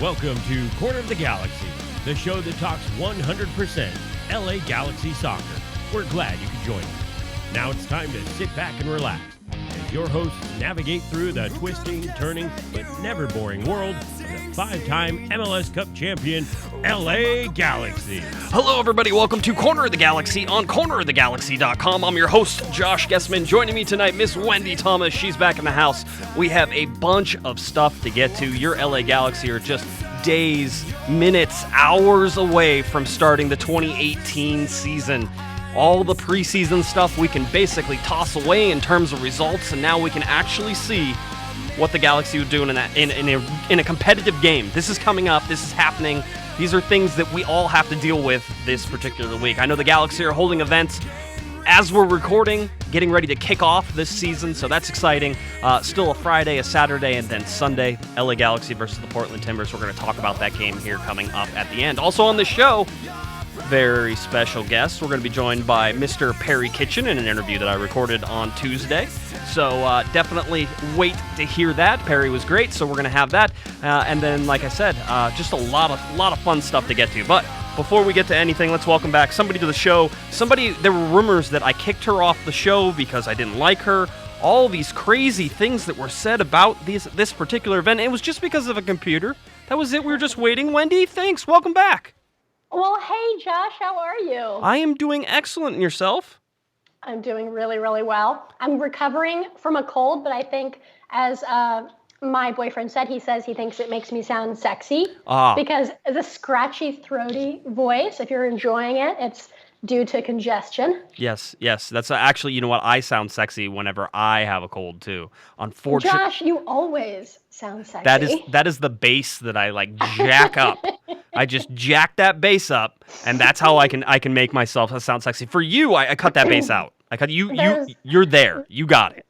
Welcome to Corner of the Galaxy, the show that talks 100% LA Galaxy soccer. We're glad you could join us. Now it's time to sit back and relax as your hosts navigate through the twisting, turning, but never boring world of the five-time MLS Cup champion, LA Galaxy. Hello, everybody. Welcome to Corner of the Galaxy on cornerofthegalaxy.com. I'm your host, Josh Guesman. Joining me tonight, Miss Wendy Thomas. She's back in the house. We have a bunch of stuff to get to. Your LA Galaxy are just days, minutes, hours away from starting the 2018 season. All the preseason stuff we can basically toss away in terms of results, and now we can actually see what the Galaxy would do in a competitive game. This is coming up. This is happening. These are things that we all have to deal with this particular week. I know the Galaxy are holding events as we're recording, getting ready to kick off this season, so that's exciting. Still a Friday, a Saturday, and then Sunday, LA Galaxy versus the Portland Timbers. We're going to talk about that game here coming up at the end. Also on the show, very special guest. We're going to be joined by Mr. Perry Kitchen in an interview that I recorded on Tuesday. So definitely wait to hear that. Perry was great, so we're going to have that. And then, like I said, just a lot of fun stuff to get to. But before we get to anything, let's welcome back somebody to the show. There were rumors that I kicked her off the show because I didn't like her. All these crazy things that were said about this particular event. It was just because of a computer. That was it. We were just waiting. Wendy, thanks. Welcome back. Well, hey, Josh, how are you? I am doing excellent. And yourself? I'm doing really, really well. I'm recovering from a cold, but I think, as my boyfriend said, he thinks it makes me sound sexy because the scratchy, throaty voice, if you're enjoying it, it's due to congestion. Yes. That's actually, you know what? I sound sexy whenever I have a cold, too. Unfortunately, Josh, you always sound sexy. That is the bass that I, jack up. I just jack that bass up, and that's how I can make myself sound sexy. For you, I cut that bass out. I cut you're there. You got it.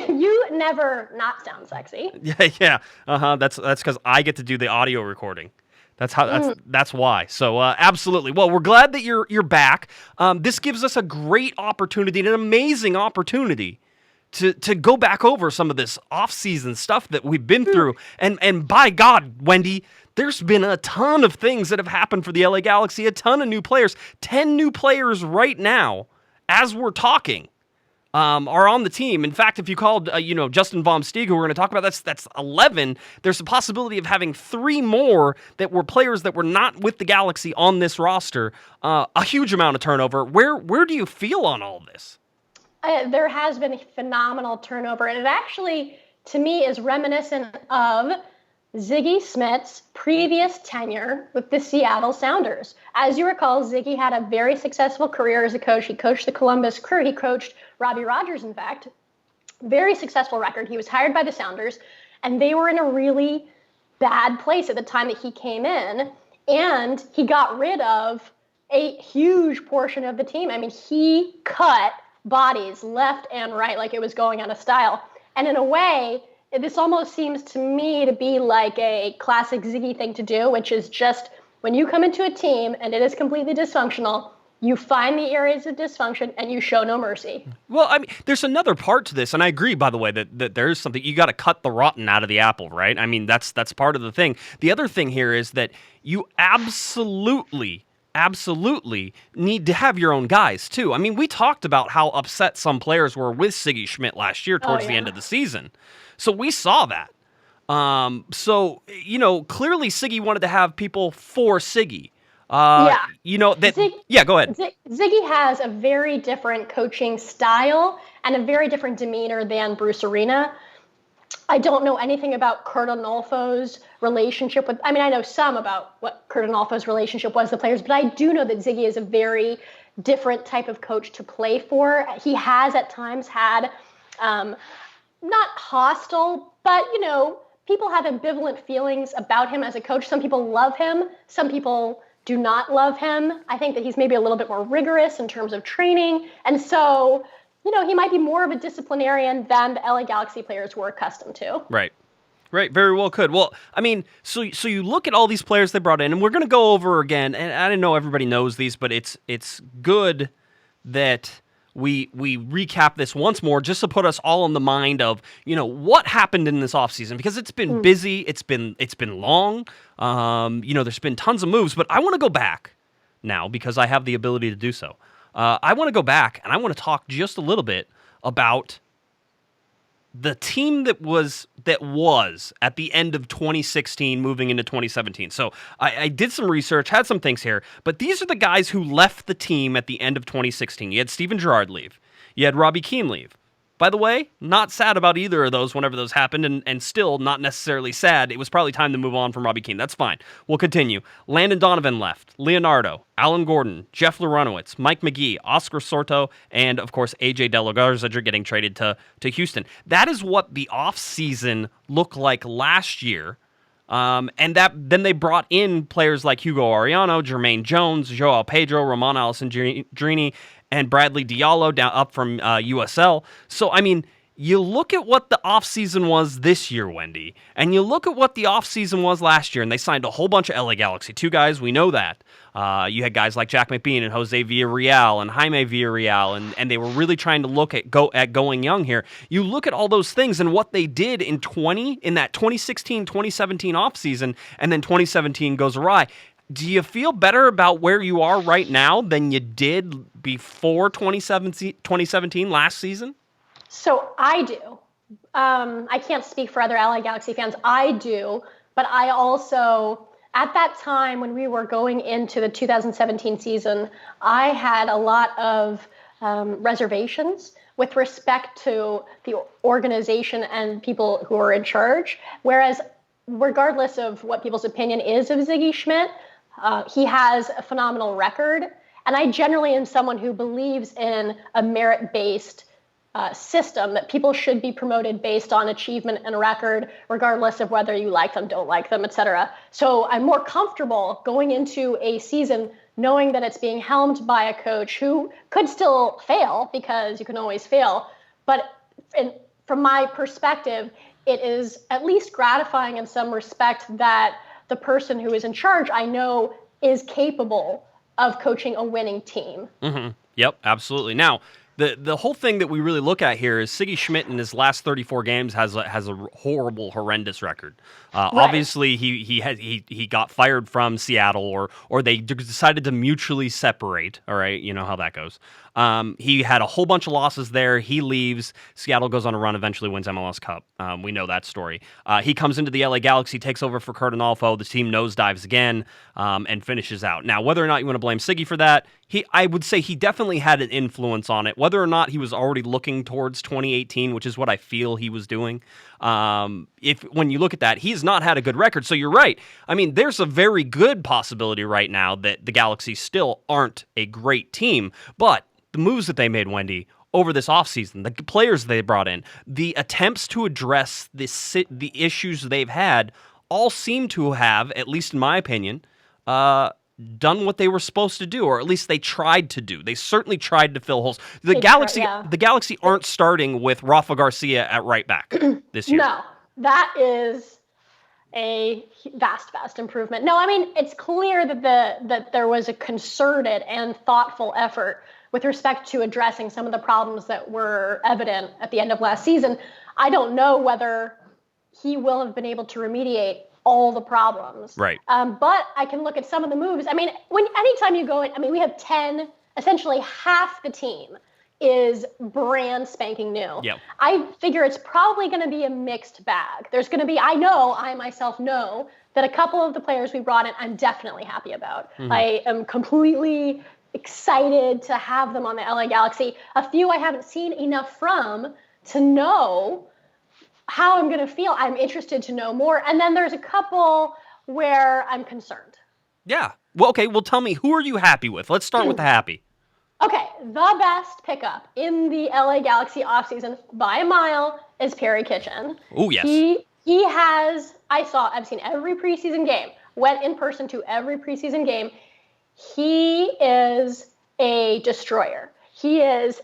You never not sound sexy. Yeah. That's because I get to do the audio recording. That's why. So absolutely. Well, we're glad that you're back. This gives us a great opportunity, an amazing opportunity to go back over some of this off-season stuff that we've been through. And by God, Wendy, there's been a ton of things that have happened for the LA Galaxy, a ton of new players. 10 new players right now, as we're talking, are on the team. In fact, if you called Justin Vom Steeg, who we're going to talk about, that's 11. There's a possibility of having 3 more that were players that were not with the Galaxy on this roster. A huge amount of turnover. Where do you feel on all this? There has been a phenomenal turnover, and it actually, to me, is reminiscent of Ziggy Smits's previous tenure with the Seattle Sounders. As you recall, Ziggy had a very successful career as a coach. He coached the Columbus Crew. He coached Robbie Rogers, in fact. Very successful record. He was hired by the Sounders, and they were in a really bad place at the time that he came in, and he got rid of a huge portion of the team. I mean, he cut bodies left and right like it was going out of style. And in a way, this almost seems to me to be like a classic Ziggy thing to do, which is just when you come into a team and it is completely dysfunctional, you find the areas of dysfunction and you show no mercy. Well, I mean, there's another part to this, and I agree, by the way, that there is something. You got to cut the rotten out of the apple, right? I mean, that's part of the thing. The other thing here is that you absolutely need to have your own guys, too. I mean, we talked about how upset some players were with Siggy Schmidt last year towards the end of the season. So we saw that. Clearly Siggy wanted to have people for Siggy. Go ahead. Ziggy has a very different coaching style and a very different demeanor than Bruce Arena. I don't know anything about Curt Onalfo's relationship with, I know some about what Curt Onalfo's relationship was with the players, but I do know that Ziggy is a very different type of coach to play for. He has at times had, not hostile, but, people have ambivalent feelings about him as a coach. Some people love him. Some people do not love him. I think that he's maybe a little bit more rigorous in terms of training. And so, he might be more of a disciplinarian than the LA Galaxy players were accustomed to. Right. Very well could. Well, I mean, so you look at all these players they brought in, and we're going to go over again, and I don't know everybody knows these, but it's good that we recap this once more just to put us all in the mind of, what happened in this offseason, because it's been busy, it's been long, there's been tons of moves, but I want to go back now because I have the ability to do so. I want to go back and I want to talk just a little bit about the team that was at the end of 2016 moving into 2017. So I did some research, had some things here, but these are the guys who left the team at the end of 2016. You had Steven Gerrard leave. You had Robbie Keane leave. By the way, not sad about either of those whenever those happened, and still not necessarily sad. It was probably time to move on from Robbie Keane. That's fine. We'll continue. Landon Donovan left. Leonardo, Alan Gordon, Jeff Larunowitz, Mike McGee, Oscar Sorto, and, of course, AJ De La Garza getting traded to Houston. That is what the offseason looked like last year. And then they brought in players like Hugo Ariano, Jermaine Jones, Joao Pedro, Ramon Alessandrini, and Bradley Diallo down up from USL. So, you look at what the offseason was this year, Wendy, and you look at what the offseason was last year, and they signed a whole bunch of LA Galaxy 2 guys. We know that. You had guys like Jack McBean and Jose Villarreal and Jaime Villarreal, and they were really trying to look at going young here. You look at all those things and what they did in that 2016-2017 offseason, and then 2017 goes awry. Do you feel better about where you are right now than you did before 2017 last season? So I do. I can't speak for other LA Galaxy fans. I do, but I also, at that time when we were going into the 2017 season, I had a lot of reservations with respect to the organization and people who are in charge. Whereas, regardless of what people's opinion is of Ziggy Schmidt, he has a phenomenal record. And I generally am someone who believes in a merit-based system, that people should be promoted based on achievement and record, regardless of whether you like them, don't like them, etc. So I'm more comfortable going into a season knowing that it's being helmed by a coach who could still fail, because you can always fail. But from my perspective, it is at least gratifying in some respect that the person who is in charge, I know, is capable of coaching a winning team. Mm-hmm. Yep, absolutely. Now, the whole thing that we really look at here is Ziggy Schmidt in his last 34 games has a horrible, horrendous record. Right. Obviously, he got fired from Seattle, or they decided to mutually separate. All right, you know how that goes. He had a whole bunch of losses there. He leaves. Seattle goes on a run, eventually wins MLS Cup. We know that story. He comes into the LA Galaxy, takes over for Curt Onalfo. The team nosedives again and finishes out. Now, whether or not you want to blame Ziggy for that, I would say he definitely had an influence on it. Whether or not he was already looking towards 2018, which is what I feel he was doing. When you look at that, he's not had a good record. So you're right. There's a very good possibility right now that the Galaxy still aren't a great team, but the moves that they made, Wendy, over this offseason, the players they brought in, the attempts to address the issues they've had, all seem to have, at least in my opinion, done what they were supposed to do, or at least they tried to do. They certainly tried to fill holes. The Galaxy aren't starting with Rafa Garcia at right back this year. No, that is a vast improvement. No, it's clear that there was a concerted and thoughtful effort with respect to addressing some of the problems that were evident at the end of last season. I don't know whether he will have been able to remediate all the problems. Right. But I can look at some of the moves. Anytime you go in, we have 10, essentially half the team is brand spanking new. Yep. I figure it's probably going to be a mixed bag. There's going to be, I myself know that a couple of the players we brought in, I'm definitely happy about. Mm-hmm. I am completely excited to have them on the LA Galaxy. A few I haven't seen enough from to know how I'm going to feel. I'm interested to know more. And then there's a couple where I'm concerned. Yeah. Well, okay. Well, tell me, who are you happy with? Let's start with the happy. Okay. The best pickup in the LA Galaxy offseason by a mile is Perry Kitchen. Oh, yes. He has, I've seen every preseason game, went in person to every preseason game. He is a destroyer. He is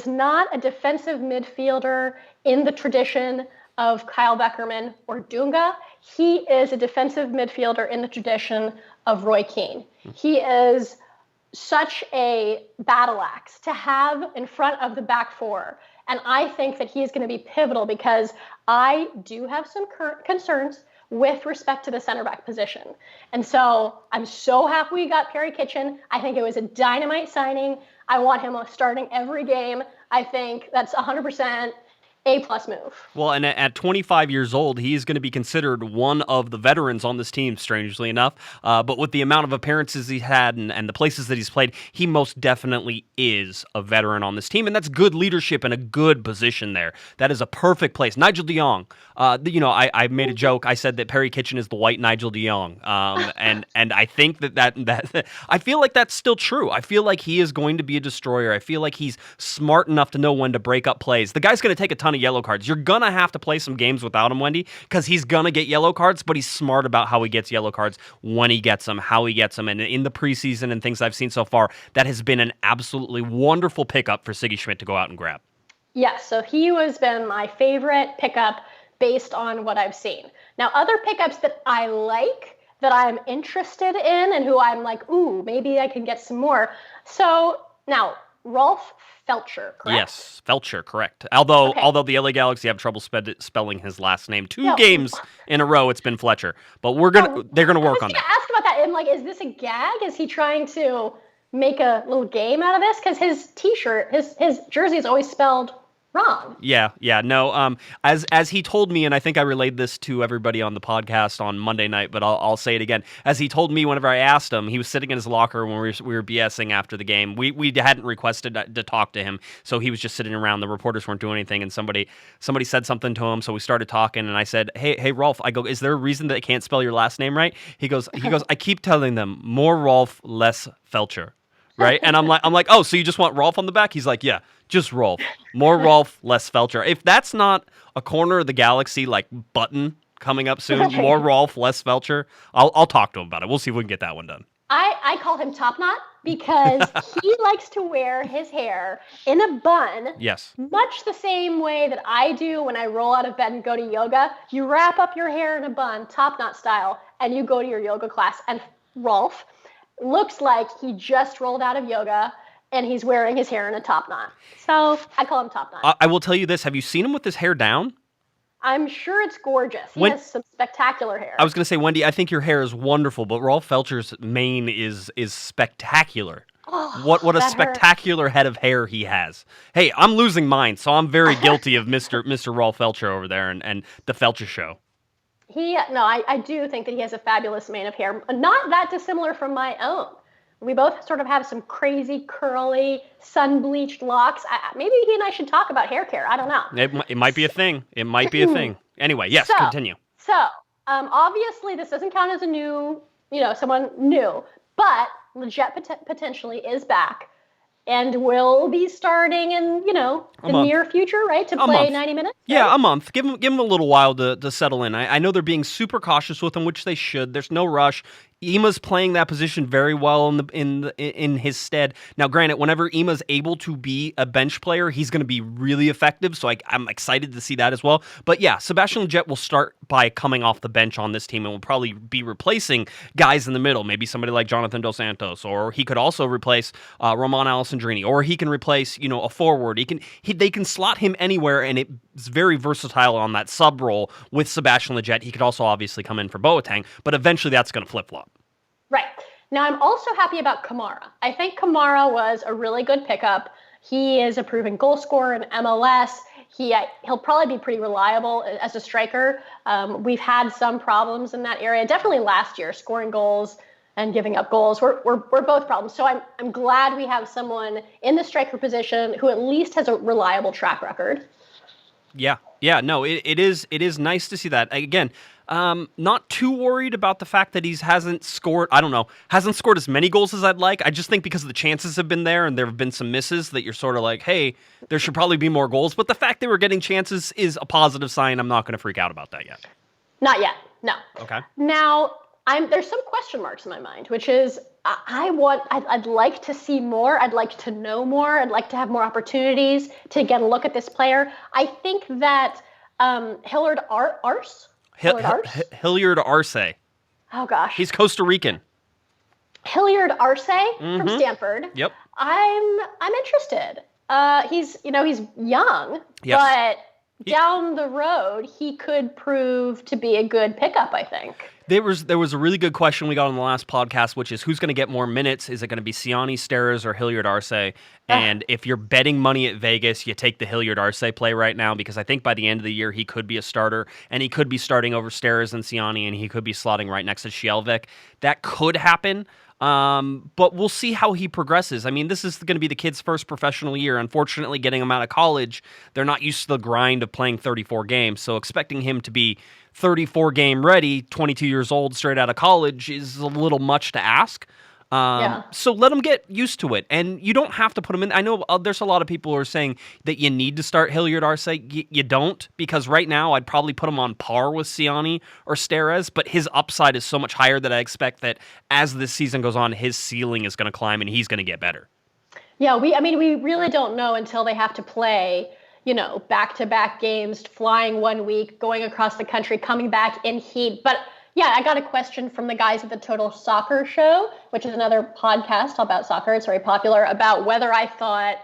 not a defensive midfielder in the tradition of Kyle Beckerman or Dunga. He is a defensive midfielder in the tradition of Roy Keane. He is such a battle axe to have in front of the back four. And I think that he is going to be pivotal because I do have some concerns with respect to the center back position. And so I'm so happy we got Perry Kitchen. I think it was a dynamite signing. I want him starting every game. I think that's 100% A-plus move. Well, and at 25 years old, he is going to be considered one of the veterans on this team, strangely enough. But with the amount of appearances he's had and the places that he's played, he most definitely is a veteran on this team. And that's good leadership and a good position there. That is a perfect place. Nigel de Jong. I made a joke. I said that Perry Kitchen is the white Nigel de Jong. And I think that I feel like that's still true. I feel like he is going to be a destroyer. I feel like he's smart enough to know when to break up plays. The guy's going to take a ton of yellow cards. You're gonna have to play some games without him, Wendy, because he's gonna get yellow cards, but he's smart about how he gets yellow cards, when he gets them, how he gets them, and in the preseason and things I've seen so far, that has been an absolutely wonderful pickup for Siggy Schmidt to go out and grab. Yes, so he has been my favorite pickup based on what I've seen. Now, other pickups that I like, that I'm interested in, and who I'm like, ooh, maybe I can get some more. So now, Rolf Felcher, correct? Yes, Felcher, correct. Although the LA Galaxy have trouble spelling his last name. Two games in a row, it's been Fletcher. But they're gonna work on that. I was gonna ask about that. I'm like, is this a gag? Is he trying to make a little game out of this? Because his T-shirt, his jersey is always spelled wrong. Yeah, no. As he told me, and I think I relayed this to everybody on the podcast on Monday night, but I'll say it again. As he told me, whenever I asked him, he was sitting in his locker when we were BSing after the game. We hadn't requested to talk to him, so he was just sitting around. The reporters weren't doing anything, and somebody said something to him, so we started talking. And I said, "Hey, Rolf." I go, "Is there a reason that I can't spell your last name right?" He goes, "I keep telling them more Rolf, less Felcher." Right? And I'm like, "Oh, so you just want Rolf on the back?" He's like, "Yeah, just Rolf. More Rolf, less Felcher." If that's not a corner of the Galaxy like button coming up soon, more Rolf, less Felcher, I'll talk to him about it. We'll see if we can get that one done. I call him Top Knot because he likes to wear his hair in a bun. Yes. Much the same way that I do when I roll out of bed and go to yoga. You wrap up your hair in a bun, Top Knot style, and you go to your yoga class. And Rolf looks like he just rolled out of yoga and he's wearing his hair in a top knot. So I call him Top Knot. I will tell you this. Have you seen him with his hair down? I'm sure it's gorgeous. He has some spectacular hair. I was going to say, Wendy, I think your hair is wonderful, but Rolf Felcher's mane is spectacular. Oh, what a spectacular head of hair he has. Hey, I'm losing mine, so I'm very guilty of Mr. Rolf Felcher over there and the Felcher show. I do think that he has a fabulous mane of hair. Not that dissimilar from my own. We both sort of have some crazy, curly, sun-bleached locks. Maybe he and I should talk about hair care. I don't know. It might be a thing. It might be a thing. Anyway, yes, continue. So, obviously, this doesn't count as a new, someone new. But Leggett potentially is back and will be starting in, the near future, right? To play 90 minutes? Right? Yeah, a month. Give him a little while to settle in. I know they're being super cautious with him, which they should. There's no rush. Ima's playing that position very well in his stead. Now, granted, whenever Ima's able to be a bench player, he's going to be really effective, so I'm excited to see that as well. But yeah, Sebastian Leggett will start by coming off the bench on this team and will probably be replacing guys in the middle, maybe somebody like Jonathan Dos Santos, or he could also replace Roman Alessandrini, or he can replace, a forward. They can slot him anywhere, and it's very versatile on that sub role with Sebastian Leggett. He could also obviously come in for Boateng, but eventually that's going to flip-flop. Right. Now, I'm also happy about Kamara. I think Kamara was a really good pickup. He is a proven goal scorer in MLS. He'll probably be pretty reliable as a striker. We've had some problems in that area, definitely last year, scoring goals and giving up goals. We're both problems. So I'm glad we have someone in the striker position who at least has a reliable track record. Yeah. No, it is nice to see that. Again, not too worried about the fact that he hasn't scored as many goals as I'd like. I just think because the chances have been there and there have been some misses that you're sort of like, hey, there should probably be more goals. But the fact that we're getting chances is a positive sign. I'm not going to freak out about that yet. Not yet. No. Okay. Now, there's some question marks in my mind, which is I'd like to see more. I'd like to know more. I'd like to have more opportunities to get a look at this player. I think that Hilliard Arce. Hilliard Arce. Oh, gosh. He's Costa Rican. Hilliard Arce from Stanford. Yep. I'm interested. He's young, Yes. but down the road he could prove to be a good pickup, I think. There was a really good question we got on the last podcast, which is who's going to get more minutes? Is it going to be Siani, Steres, or Hilliard Arce? And if you're betting money at Vegas, you take the Hilliard Arce play right now, because I think by the end of the year he could be a starter, and he could be starting over Steres and Siani, and he could be slotting right next to Shelvik. That could happen. But we'll see how he progresses. I mean, this is going to be the kid's first professional year. Unfortunately, getting him out of college, they're not used to the grind of playing 34 games. So expecting him to be 34 game ready, 22 years old, straight out of college is a little much to ask. So let him get used to it. And you don't have to put him in. I know there's a lot of people who are saying that you need to start Hilliard Arce. You don't, because right now I'd probably put him on par with Siani or Steres, but his upside is so much higher that I expect that as this season goes on, his ceiling is going to climb and he's going to get better. Yeah, we really don't know until they have to play, back-to-back games, flying 1 week, going across the country, coming back in heat. But yeah, I got a question from the guys at the Total Soccer Show, which is another podcast about soccer. It's very popular, about whether I thought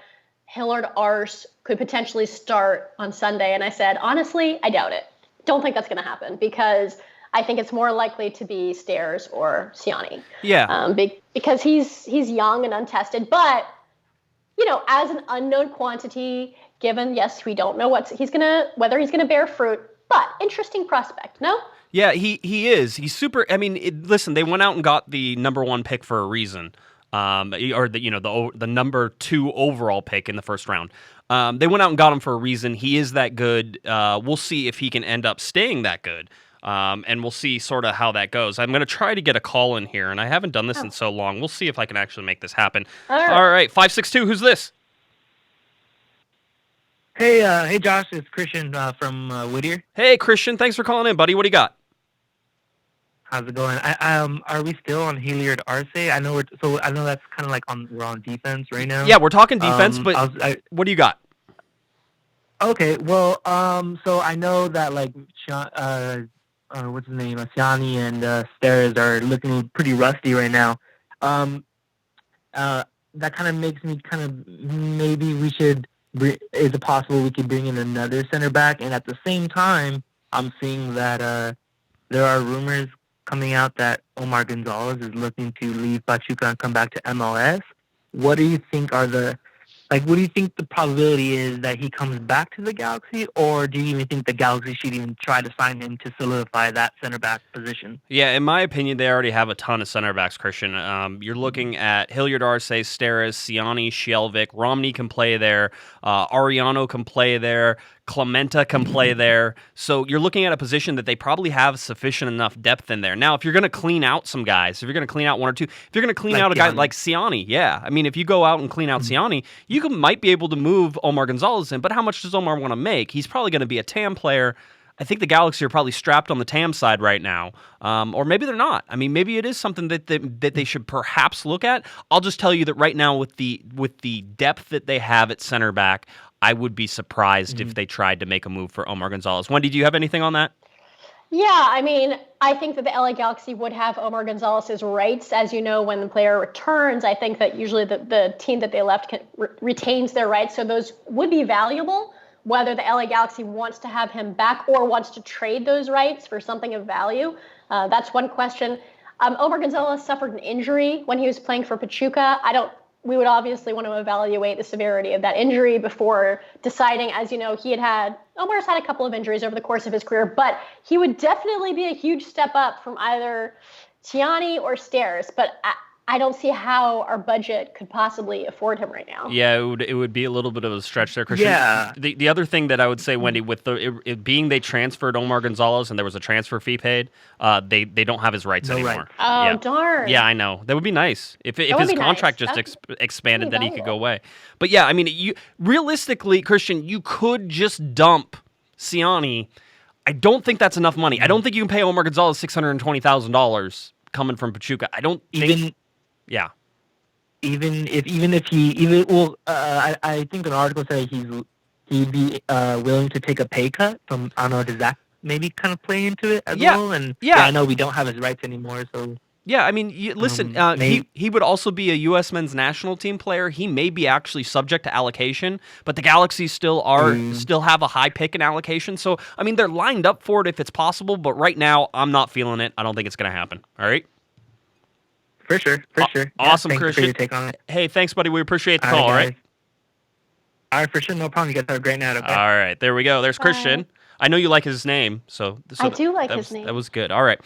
Hilliard Arce could potentially start on Sunday. And I said, honestly, I doubt it. Don't think that's going to happen, because I think it's more likely to be Steres or Siani. Yeah. Because he's young and untested. But, as an unknown quantity, given, yes, we don't know whether he's going to bear fruit, but interesting prospect, no? Yeah, he is. He's super. I mean, listen, they went out and got the number 1 pick for a reason, or the number 2 overall pick in the first round. They went out and got him for a reason. He is that good. We'll see if he can end up staying that good, and we'll see sort of how that goes. I'm going to try to get a call in here, and I haven't done this in so long. We'll see if I can actually make this happen. All right, 562. Who's this? Hey, Josh. It's Christian from Whittier. Hey, Christian. Thanks for calling in, buddy. What do you got? How's it going? Are we still on Hilliard Arce? I know that's kind of like we're on defense right now. Yeah, we're talking defense, but what do you got? Okay, well, so I know that like what's his name, Siani and Steres are looking pretty rusty right now. That kind of makes me maybe we should. Is it possible we could bring in another center back? And at the same time, I'm seeing that there are rumors coming out that Omar Gonzalez is looking to leave Pachuca and come back to MLS. What do you think what do you think the probability is that he comes back to the Galaxy, or do you even think the Galaxy should even try to sign him to solidify that center back position? Yeah, in my opinion, they already have a ton of center backs, Christian. You're looking at Hilliard Arce, Steres, Siani, Shelvik. Romney can play there. Ariano can play there. Clementa can play there. So you're looking at a position that they probably have sufficient enough depth in there. Now, if you're going to clean out some guys, if you're going to clean out one or two, if you're going to clean out a guy like Siani, yeah. I mean, if you go out and clean out Siani, you might be able to move Omar Gonzalez in, but how much does Omar want to make? He's probably going to be a TAM player. I think the Galaxy are probably strapped on the TAM side right now, or maybe they're not. I mean, maybe it is something that they should perhaps look at. I'll just tell you that right now, with the depth that they have at center back, I would be surprised if they tried to make a move for Omar Gonzalez. Wendy, do you have anything on that? Yeah, I mean, I think that the LA Galaxy would have Omar Gonzalez's rights. As you know, when the player returns, I think that usually the team that they left retains their rights. So those would be valuable. Whether the LA Galaxy wants to have him back or wants to trade those rights for something of value, that's one question. Omar Gonzalez suffered an injury when he was playing for Pachuca. We would obviously want to evaluate the severity of that injury before deciding. As you know, Omar's had a couple of injuries over the course of his career, but he would definitely be a huge step up from either Siani or Steres. But I don't see how our budget could possibly afford him right now. Yeah, it would be a little bit of a stretch there, Christian. Yeah. The other thing that I would say, Wendy, with it being they transferred Omar Gonzalez and there was a transfer fee paid, they don't have anymore. Right. Oh, yeah. Darn. Yeah, I know. That would be nice. If his contract just expanded, then he could go away. But yeah, I mean, realistically, Christian, you could just dump Siani. I don't think that's enough money. I don't think you can pay Omar Gonzalez $620,000 coming from Pachuca. I don't think... Yeah. I think an article said he'd be willing to take a pay cut from. I don't know. Does that maybe kind of play into it as well? And I know we don't have his rights anymore, so. Yeah, I mean, listen, he would also be a U.S. men's national team player. He may be actually subject to allocation, but the Galaxy still have a high pick in allocation. So, I mean, they're lined up for it if it's possible, but right now, I'm not feeling it. I don't think it's going to happen. All right? For sure. Awesome, thanks Christian. for your take on it. Hey, thanks, buddy. We appreciate the call, all right? All right, for sure. No problem. You guys have a great night, okay? All right, there we go. There's Christian. I know you like his name, so I do like his name. That was good. All right.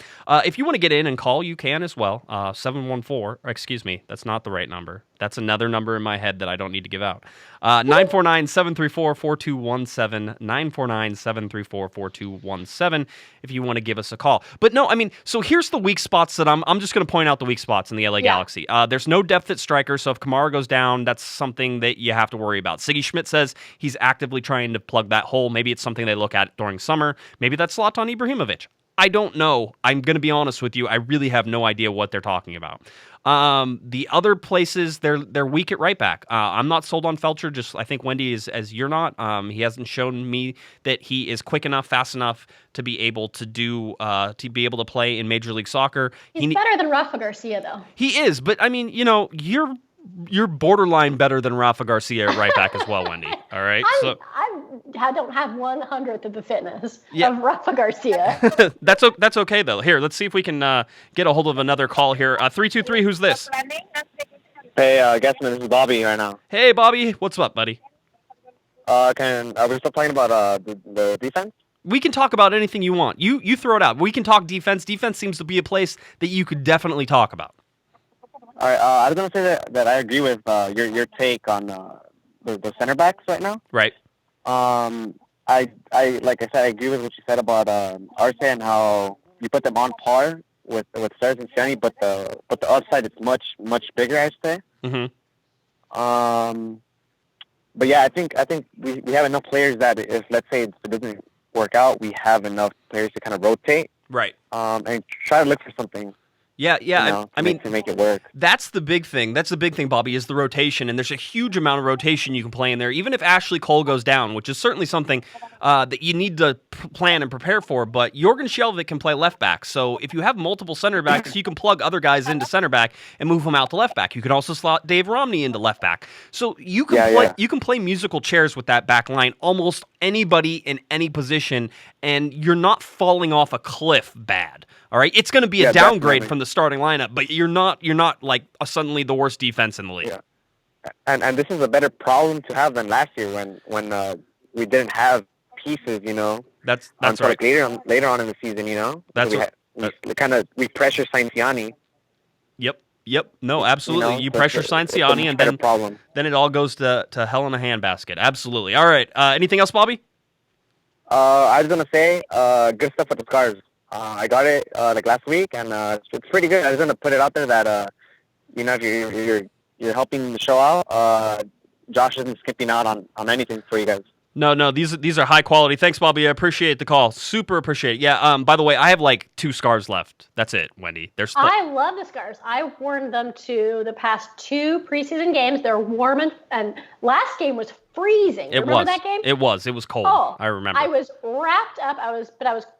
If you want to get in and call, you can as well. 714, excuse me, that's not the right number. That's another number in my head that I don't need to give out. 949-734-4217, 949-734-4217 if you want to give us a call. But no, I mean, so here's the weak spots that I'm just going to point out the weak spots in the LA Galaxy. There's no depth at striker, so if Kamara goes down, that's something that you have to worry about. Siggy Schmidt says he's actively trying to plug that hole. Maybe it's something they look at during summer. Maybe that's Zlatan Ibrahimovic. I don't know. I'm going to be honest with you. I really have no idea what they're talking about. The other places, they're weak at right back. I'm not sold on Felcher. Just I think Wendy is as you're not. He hasn't shown me that he is quick enough, fast enough to be able to play in Major League Soccer. He's better than Rafa Garcia, though. He is, but I mean, you're borderline better than Rafa Garcia at right back as well, Wendy. All right, I don't have 100th of the fitness of Rafa Garcia. That's okay though. Here, let's see if we can get a hold of another call here. 323. Who's this? Hey, Guesman, this is Bobby right now. Hey, Bobby, what's up, buddy? Are we still talking about the defense? We can talk about anything you want. You throw it out. We can talk defense. Defense seems to be a place that you could definitely talk about. All right, I was gonna say that I agree with your take on the center backs right now. Right. I like I said, I agree with what you said about Arce and how you put them on par with Stars and Ciani, but the upside is much bigger, I'd say. Mm-hmm. But yeah, I think we have enough players that if let's say it doesn't work out, we have enough players to kind of rotate. Right. And try to look for something. Yeah. I mean, to make it work. That's the big thing. That's the big thing, Bobby, is the rotation, and there's a huge amount of rotation you can play in there. Even if Ashley Cole goes down, which is certainly something that you need to plan and prepare for. But Jorgen Skjelvik can play left back, so if you have multiple center backs, you can plug other guys into center back and move them out to left back. You can also slot Dave Romney into left back, so you can play musical chairs with that back line. Almost anybody in any position, and you're not falling off a cliff bad. All right, it's going to be a downgrade from the starting lineup, but you're not like suddenly the worst defense in the league. Yeah, and this is a better problem to have than last year when we didn't have pieces. That's right. Like later on in the season, That's we pressure Ciani. Yep. No, absolutely. You pressure Ciani, and then it all goes to hell in a handbasket. Absolutely. All right. Anything else, Bobby? I was gonna say good stuff with the scarves. I got it like last week, and it's pretty good. I was gonna put it out there that if you're helping the show out, Josh isn't skipping out on anything for you guys. No, these are high quality. Thanks, Bobby. I appreciate the call. Super appreciate it. Yeah. By the way, I have like 2 scarves left. That's it, Wendy. I love the scarves. I've worn them to the past 2 preseason games. They're warm and last game was freezing. Remember that game? It was cold. Oh, I remember. I was wrapped up. I was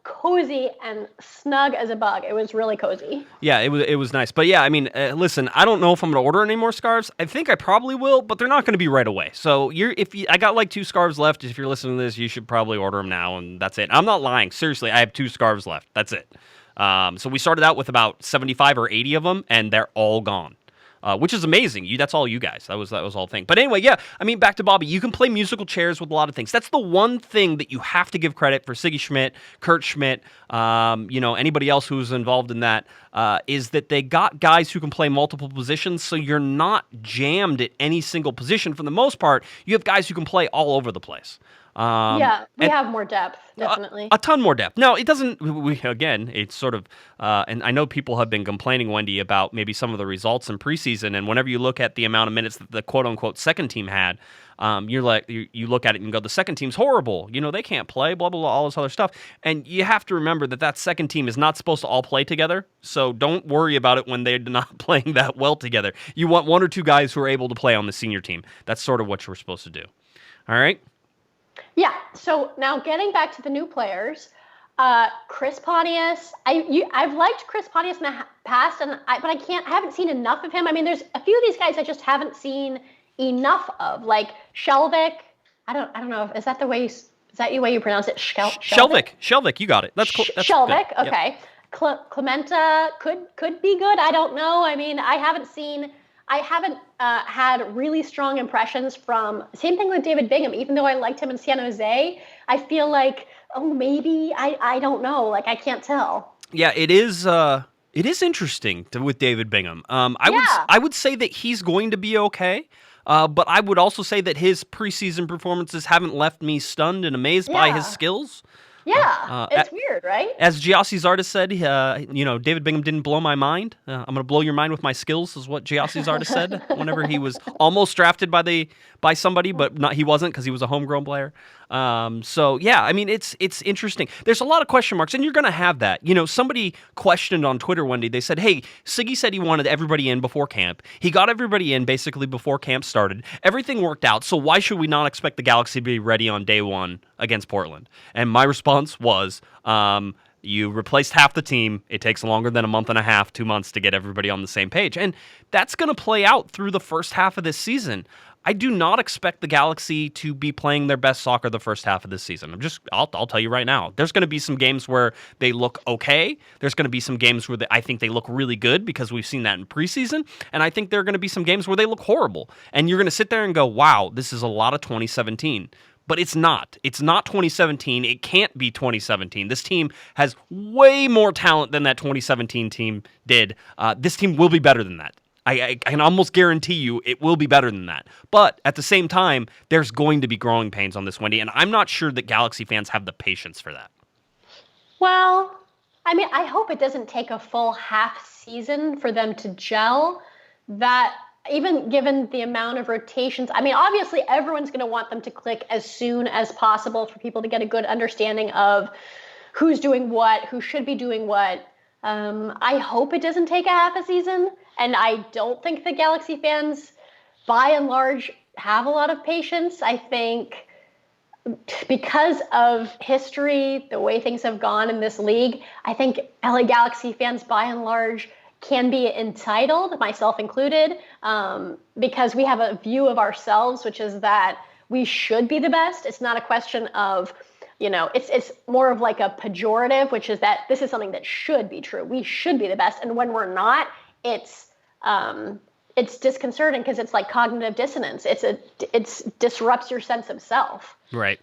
cozy and snug as a bug. It was really cozy. Yeah, it was nice. But yeah, I mean, listen, I don't know if I'm going to order any more scarves. I think I probably will, but they're not going to be right away. So I got like 2 scarves left. If you're listening to this, you should probably order them now, and that's it. I'm not lying. Seriously, I have 2 scarves left. That's it. So we started out with about 75 or 80 of them, and they're all gone. Which is amazing. That's all you guys. That was all thing. But anyway, yeah. I mean, back to Bobby. You can play musical chairs with a lot of things. That's the one thing that you have to give credit for Siggy Schmidt, Curt Schmidt, anybody else who's involved in that, is that they got guys who can play multiple positions, so you're not jammed at any single position. For the most part, you have guys who can play all over the place. We have more depth, definitely. A ton more depth. Now, it doesn't, it's sort of, and I know people have been complaining, Wendy, about maybe some of the results in preseason, and whenever you look at the amount of minutes that the quote-unquote second team had, you look at it and go, the second team's horrible. They can't play, blah, blah, blah, all this other stuff. And you have to remember that second team is not supposed to all play together, so don't worry about it when they're not playing that well together. You want 1 or 2 guys who are able to play on the senior team. That's sort of what you're supposed to do. All right? Yeah, so now getting back to the new players, Chris Pontius. I've liked Chris Pontius in the past, but I haven't seen enough of him. I mean, there's a few of these guys I just haven't seen enough of, like Shelvick. I don't know is that the way the way you pronounce it? Shelvick, you got it. That's cool. That's Shelvick. good. Okay. Yep. Clementa could be good. I don't know. I mean, I haven't had really strong impressions from. Same thing with David Bingham. Even though I liked him in San Jose, I feel like, oh, maybe I don't know. Like, I can't tell. Yeah, it is. It is interesting with David Bingham. I would say that he's going to be okay. But I would also say that his preseason performances haven't left me stunned and amazed by his skills. Yeah, it's weird, right? As Giassi Zardes said, David Bingham didn't blow my mind. I'm going to blow your mind with my skills, is what Giassi Zardes said whenever he was almost drafted by somebody, but he wasn't because he was a homegrown player. So yeah, I mean, it's interesting. There's a lot of question marks, and you're going to have that. Somebody questioned on Twitter, Wendy. They said, "Hey, Siggy said he wanted everybody in before camp. He got everybody in basically before camp started. Everything worked out. So why should we not expect the Galaxy to be ready on day one against Portland?" And my response was, you replaced half the team. It takes longer than a month and a half, 2 months to get everybody on the same page. And that's going to play out through the first half of this season. I do not expect the Galaxy to be playing their best soccer the first half of this season. I'll tell you right now. There's going to be some games where they look okay. There's going to be some games where I think they look really good because we've seen that in preseason. And I think there are going to be some games where they look horrible. And you're going to sit there and go, wow, this is a lot of 2017. But it's not. It's not 2017. It can't be 2017. This team has way more talent than that 2017 team did. This team will be better than that. I can almost guarantee you it will be better than that. But at the same time, there's going to be growing pains on this, Wendy, and I'm not sure that Galaxy fans have the patience for that. Well, I mean, I hope it doesn't take a full half season for them to gel. That, even given the amount of rotations, I mean, obviously everyone's going to want them to click as soon as possible for people to get a good understanding of who's doing what, who should be doing what. I hope it doesn't take a half a season. And I don't think the Galaxy fans, by and large, have a lot of patience. I think because of history, the way things have gone in this league, I think LA Galaxy fans, by and large, can be entitled, myself included, because we have a view of ourselves, which is that we should be the best. It's not a question of, it's more of like a pejorative, which is that this is something that should be true. We should be the best. And when we're not, it's disconcerting because it's like cognitive dissonance. It disrupts your sense of self. Right.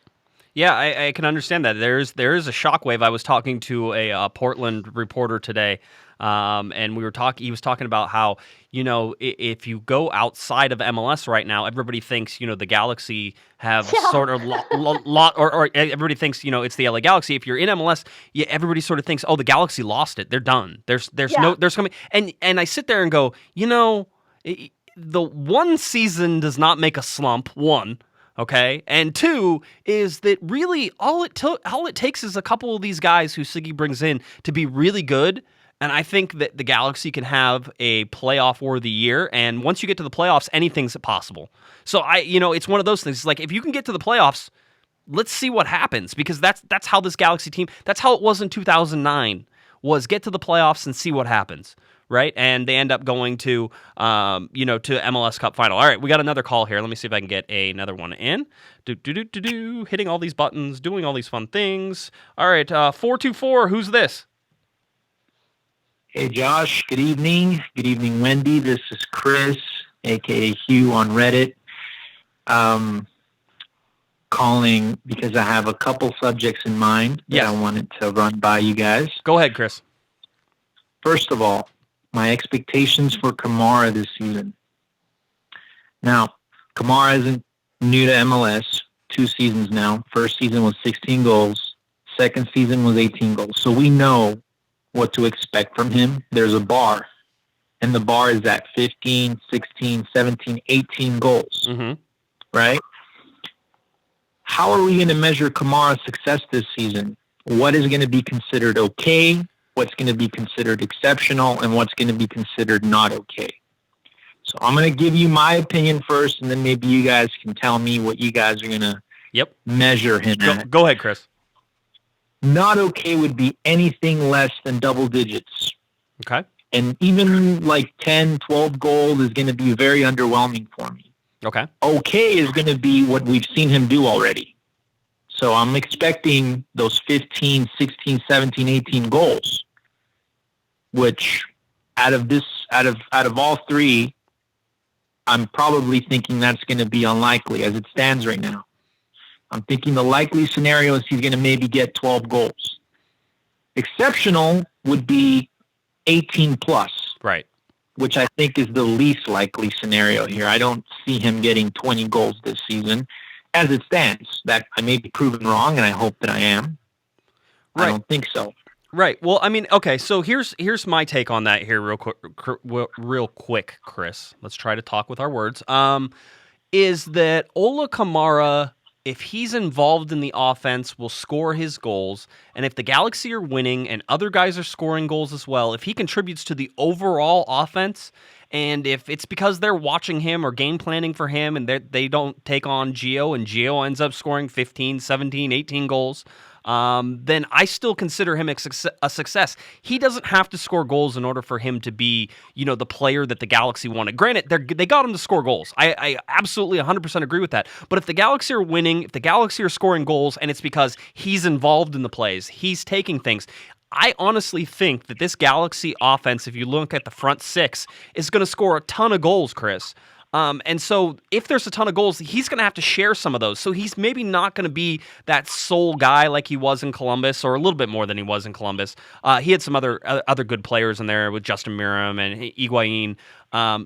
Yeah, I can understand that. There is a shockwave. I was talking to a Portland reporter today, and he was talking about how, if you go outside of MLS right now, everybody thinks, the Galaxy have sort of or everybody thinks, it's the LA Galaxy. If you're in MLS, everybody sort of thinks, oh, the Galaxy lost it. They're done. There's coming. And I sit there and go, the one season does not make a slump, one. Okay, and two is that really all it takes is a couple of these guys who Siggy brings in to be really good, and I think that the Galaxy can have a playoff-worthy year. And once you get to the playoffs, anything's possible. So it's one of those things. It's like, if you can get to the playoffs, let's see what happens, because that's how this Galaxy team. That's how it was in 2009. Was get to the playoffs and see what happens. Right, and they end up going to MLS Cup final. All right, we got another call here. Let me see if I can get another one in. Hitting all these buttons, doing all these fun things. All right, 424. Who's this? Hey, Josh. Good evening. Good evening, Wendy. This is Chris, aka Hugh on Reddit. Calling because I have a couple subjects in mind that I wanted to run by you guys. Go ahead, Chris. First of all, my expectations for Kamara this season. Now, Kamara isn't new to MLS, 2 seasons now. First season was 16 goals. Second season was 18 goals. So we know what to expect from him. There's a bar, and the bar is at 15, 16, 17, 18 goals, right? How are we going to measure Kamara's success this season? What is going to be considered okay? What's going to be considered exceptional, and what's going to be considered not okay. So I'm going to give you my opinion first, and then maybe you guys can tell me what you guys are going to measure him at. Go ahead, Chris. Not okay would be anything less than double digits. Okay. And even like 10, 12 goals is going to be very underwhelming for me. Okay. Okay is going to be what we've seen him do already. So I'm expecting those 15, 16, 17, 18 goals, which out of all three, I'm probably thinking that's going to be unlikely as it stands right now. I'm thinking the likely scenario is he's going to maybe get 12 goals. Exceptional would be 18 plus. Right. Which I think is the least likely scenario here. I don't see him getting 20 goals this season as it stands. That I may be proven wrong, and I hope that I am. Right. I don't think so. Right. Well, I mean, okay, so here's my take on that here real quick, Chris. Let's try to talk with our words. Is that Ola Kamara, if he's involved in the offense, will score his goals, and if the Galaxy are winning and other guys are scoring goals as well, if he contributes to the overall offense, and if it's because they're watching him or game planning for him and they don't take on Gio and Gio ends up scoring 15, 17, 18 goals, then I still consider him a success. He doesn't have to score goals in order for him to be, the player that the Galaxy wanted. Granted, they got him to score goals. I absolutely 100% agree with that. But if the Galaxy are winning, if the Galaxy are scoring goals, and it's because he's involved in the plays, he's taking things, I honestly think that this Galaxy offense, if you look at the front six, is going to score a ton of goals, Chris. And so if there's a ton of goals, he's going to have to share some of those. So he's maybe not going to be that sole guy like he was in Columbus, or a little bit more than he was in Columbus. He had some other good players in there with Justin Miram and Higuain.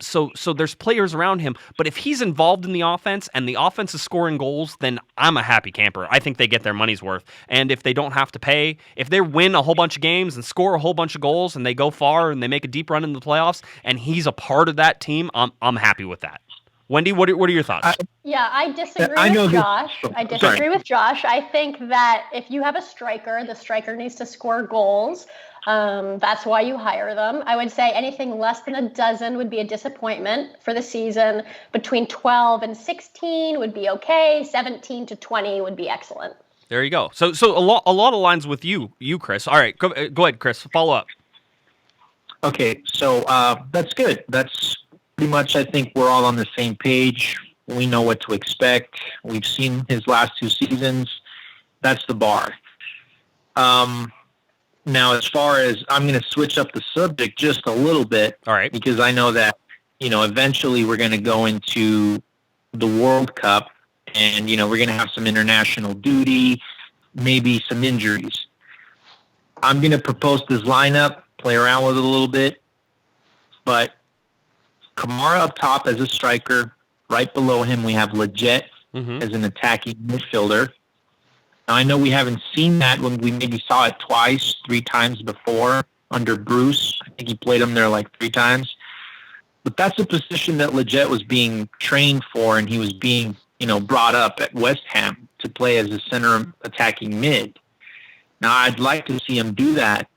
So there's players around him. But if he's involved in the offense and the offense is scoring goals, then I'm a happy camper. I think they get their money's worth. And if they don't have to pay, if they win a whole bunch of games and score a whole bunch of goals and they go far and they make a deep run in the playoffs and he's a part of that team, I'm happy with that. Wendy, what are your thoughts? I disagree with Josh. I disagree with Josh. I think that if you have a striker, the striker needs to score goals. That's why you hire them. I would say anything less than a dozen would be a disappointment for the season. Between 12 and 16 would be okay. 17 to 20 would be excellent. There you go. So a lot of lines with you, Chris. All right, go ahead, Chris. Follow up. Okay, so that's good. That's pretty much, I think we're all on the same page. We know what to expect. We've seen his last two seasons. That's the bar. Now, as far as I'm going to switch up the subject just a little bit, all right, because I know that, eventually we're going to go into the World Cup and, we're going to have some international duty, maybe some injuries. I'm going to propose this lineup, play around with it a little bit, but Kamara up top as a striker. Right below him, we have Leggett as an attacking midfielder. Now, I know we haven't seen that when we maybe saw it twice, 3 times before under Bruce. I think he played him there like 3 times. But that's a position that Leggett was being trained for, and he was being, brought up at West Ham to play as a center attacking mid. Now, I'd like to see him do that,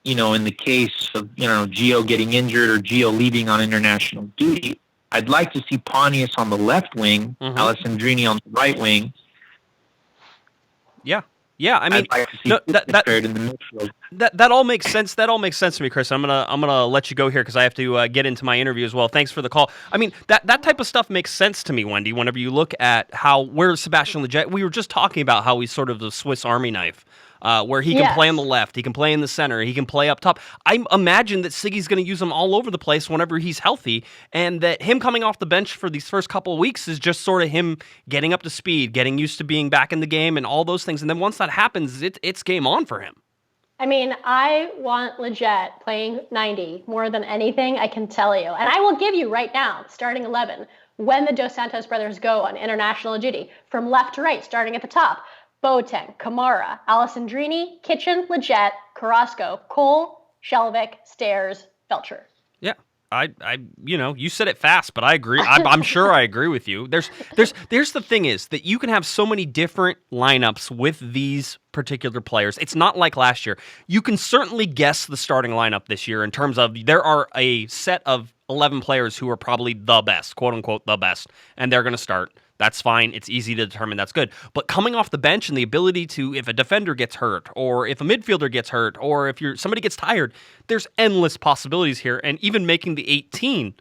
in the case of, Gio getting injured or Gio leaving on international duty. I'd like to see Pontius on the left wing, Alessandrini on the right wing. Yeah. I mean, I'd like to see in the midfield. That all makes sense. That all makes sense to me, Chris. I'm gonna let you go here because I have to get into my interview as well. Thanks for the call. I mean, that type of stuff makes sense to me, Wendy. Whenever you look at where Sebastian Leggett, we were just talking about how he's sort of the Swiss Army knife. Where he can play on the left, he can play in the center, he can play up top. I imagine that Siggy's going to use him all over the place whenever he's healthy, and that him coming off the bench for these first couple of weeks is just sort of him getting up to speed, getting used to being back in the game and all those things. And then once that happens, it's game on for him. I mean, I want Leggett playing 90 more than anything, I can tell you. And I will give you right now, starting 11, when the Dos Santos brothers go on international duty, from left to right, starting at the top. Boateng, Kamara, Alessandrini, Kitchen, Leggett, Carrasco, Cole, Shelvik, Stairs, Belcher. Yeah, I you said it fast, but I agree. I'm sure I agree with you. There's the thing is that you can have so many different lineups with these particular players. It's not like last year. You can certainly guess the starting lineup this year in terms of there are a set of 11 players who are probably the best, quote unquote, the best, and they're going to start. That's fine. It's easy to determine that's good. But coming off the bench and the ability to, if a defender gets hurt, or if a midfielder gets hurt, or if somebody gets tired, there's endless possibilities here. And even making the 18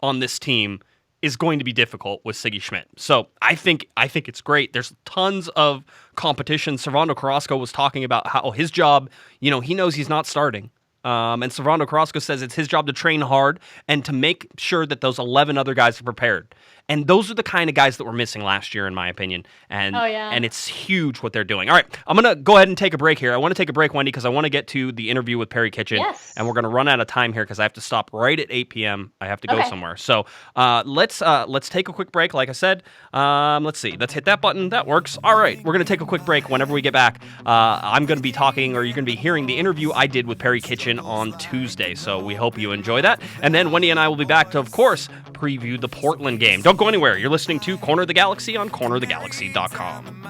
on this team is going to be difficult with Siggy Schmidt. So I think it's great. There's tons of competition. Servando Carrasco was talking about how his job, he knows he's not starting. And Servando Carrasco says it's his job to train hard and to make sure that those 11 other guys are prepared. And those are the kind of guys that were missing last year, in my opinion. And it's huge what they're doing. All right, I'm going to go ahead and take a break here. I want to take a break, Wendy, because I want to get to the interview with Perry Kitchen. Yes. And we're going to run out of time here because I have to stop right at 8 p.m. I have to go somewhere. So let's take a quick break. Like I said, let's see. Let's hit that button. That works. All right, we're going to take a quick break. Whenever we get back, I'm going to be talking, or you're going to be hearing the interview I did with Perry Kitchen on Tuesday. So we hope you enjoy that. And then Wendy and I will be back to, of course, preview the Portland game. Don't go anywhere. You're listening to Corner of the Galaxy on cornerofthegalaxy.com.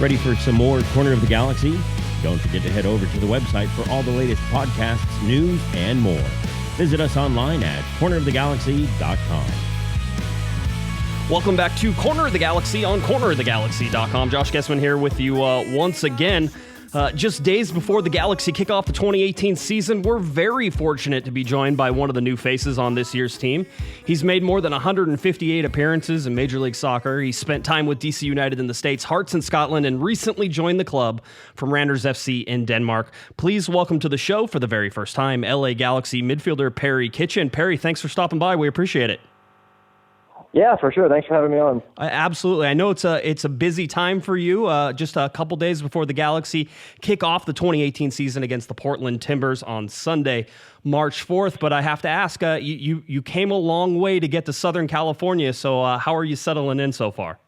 Ready for some more Corner of the Galaxy? Don't forget to head over to the website for all the latest podcasts, news, and more. Visit us online at cornerofthegalaxy.com. Welcome back to Corner of the Galaxy on cornerofthegalaxy.com. Josh Guesman here with you once again. Just days before the Galaxy kick off the 2018 season, we're very fortunate to be joined by one of the new faces on this year's team. He's made more than 158 appearances in Major League Soccer. He spent time with DC United in the States, Hearts in Scotland, and recently joined the club from Randers FC in Denmark. Please welcome to the show for the very first time, LA Galaxy midfielder Perry Kitchen. Perry, thanks for stopping by. We appreciate it. Yeah, for sure. Thanks for having me on. Absolutely. I know it's a busy time for you. Just a couple days before the Galaxy kick off the 2018 season against the Portland Timbers on Sunday, March 4th. But I have to ask, you came a long way to get to Southern California. So how are you settling in so far?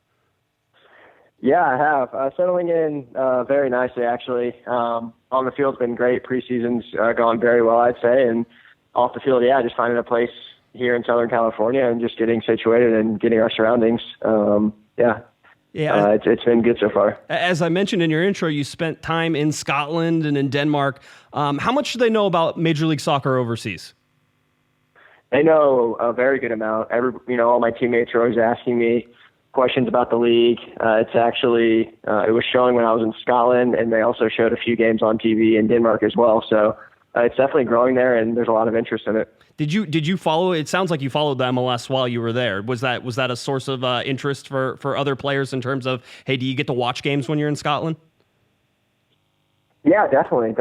Yeah, I have. Settling in very nicely, actually. On the field's been great. Preseason's gone very well, I'd say. And off the field, just finding a place here in Southern California and just getting situated and getting our surroundings. It's been good so far. As I mentioned in your intro, you spent time in Scotland and in Denmark. How much do they know about Major League Soccer overseas? They know a very good amount. All my teammates are always asking me questions about the league. It's actually, it was showing when I was in Scotland, and they also showed a few games on TV in Denmark as well. So it's definitely growing there, and there's a lot of interest in it. Did you follow? It sounds like you followed the MLS while you were there. Was that a source of interest for other players in terms of, hey, do you get to watch games when you're in Scotland? Yeah, definitely.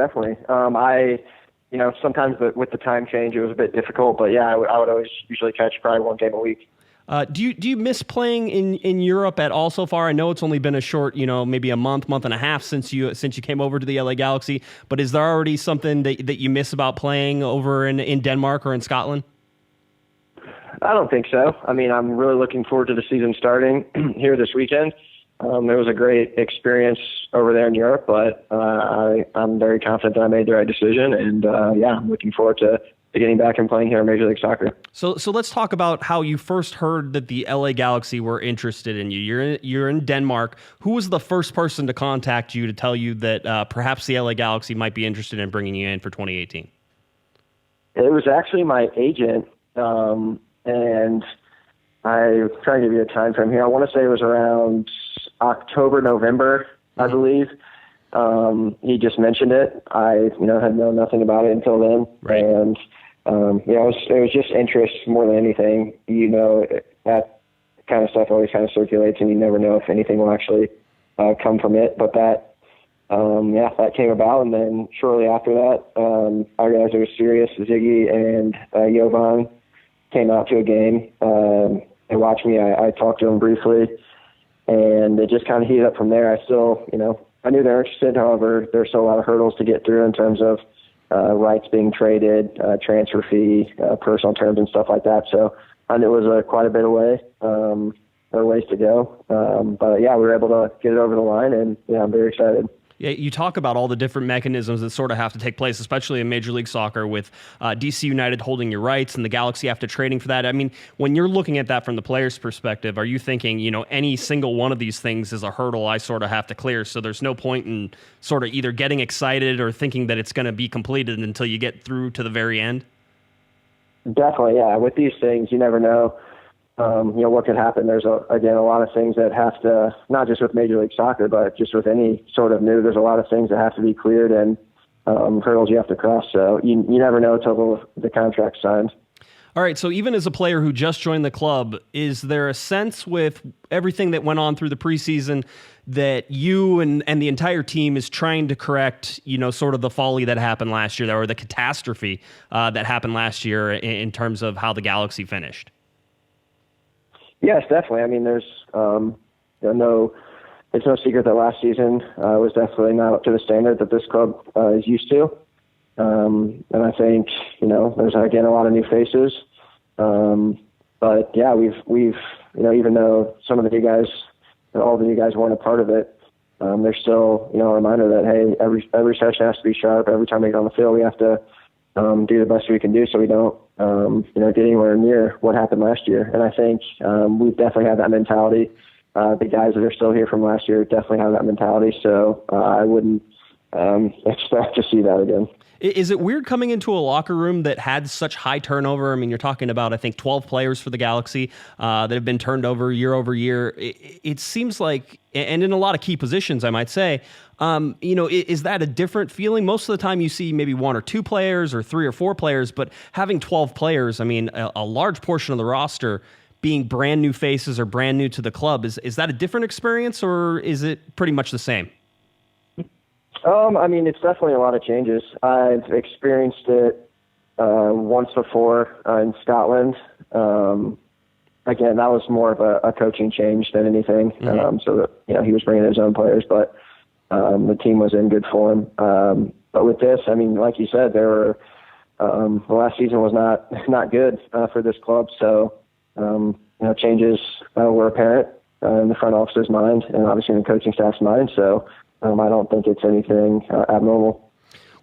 Sometimes with the time change, it was a bit difficult, but yeah, I would always usually catch probably one game a week. Do you miss playing in Europe at all so far? I know it's only been a short, maybe a month and a half since you came over to the LA Galaxy, but is there already something that you miss about playing over in Denmark or in Scotland? I don't think so. I mean, I'm really looking forward to the season starting here this weekend. It was a great experience over there in Europe, but I'm very confident that I made the right decision, and I'm looking forward to getting back and playing here in Major League Soccer. So let's talk about how you first heard that the LA Galaxy were interested in you. You're in Denmark. Who was the first person to contact you to tell you that perhaps the LA Galaxy might be interested in bringing you in for 2018? It was actually my agent, and I'm trying to give you a time frame here. I want to say it was around October, November, I believe. He just mentioned it. I, had known nothing about it until then. Right. And, it was just interest more than anything. That kind of stuff always kind of circulates, and you never know if anything will actually come from it. But that came about, and then shortly after that, I realized it was serious. Ziggy and Jovan came out to a game. They watched me. I talked to them briefly, and it just kind of heated up from there. I still, I knew they were interested. However, there's still a lot of hurdles to get through in terms of rights being traded, transfer fee, personal terms, and stuff like that. So I knew it was quite a bit away, or ways to go. But yeah, we were able to get it over the line, and I'm very excited. Yeah, you talk about all the different mechanisms that sort of have to take place, especially in Major League Soccer with DC United holding your rights and the Galaxy after trading for that. I mean, when you're looking at that from the player's perspective, are you thinking, any single one of these things is a hurdle I sort of have to clear, so there's no point in sort of either getting excited or thinking that it's going to be completed until you get through to the very end? Definitely, yeah. With these things, you never know. What could happen. There's a lot of things that have to, not just with Major League Soccer, but just with any sort of there's a lot of things that have to be cleared and hurdles you have to cross. So you never know until the contract's signed. All right, so even as a player who just joined the club, is there a sense with everything that went on through the preseason that you and the entire team is trying to correct, sort of the folly that happened last year, or the catastrophe that happened last year in terms of how the Galaxy finished? Yes, definitely. I mean, there's it's no secret that last season was definitely not up to the standard that this club is used to. And I think, there's again a lot of new faces. But yeah, we've even though some of the new guys, all the new guys weren't a part of it, there's still, a reminder that, hey, every session has to be sharp. Every time we get on the field, we have to do the best we can do so we don't, get anywhere near what happened last year. And I think we definitely have that mentality. The guys that are still here from last year definitely have that mentality. So I wouldn't expect to see that again. Is it weird coming into a locker room that had such high turnover? I mean, you're talking about, I think, 12 players for the Galaxy that have been turned over year over year. It seems like, and in a lot of key positions, I might say, is that a different feeling? Most of the time you see maybe one or two players or three or four players, but having 12 players, I mean, a large portion of the roster being brand new faces or brand new to the club, is that a different experience, or is it pretty much the same? I mean, it's definitely a lot of changes. I've experienced it once before in Scotland. Again, that was more of a coaching change than anything. Mm-hmm. So that, he was bringing his own players, but the team was in good form. But with this, I mean, like you said, there were the last season was not good for this club. So changes were apparent in the front office's mind and obviously in the coaching staff's mind. So I don't think it's anything abnormal.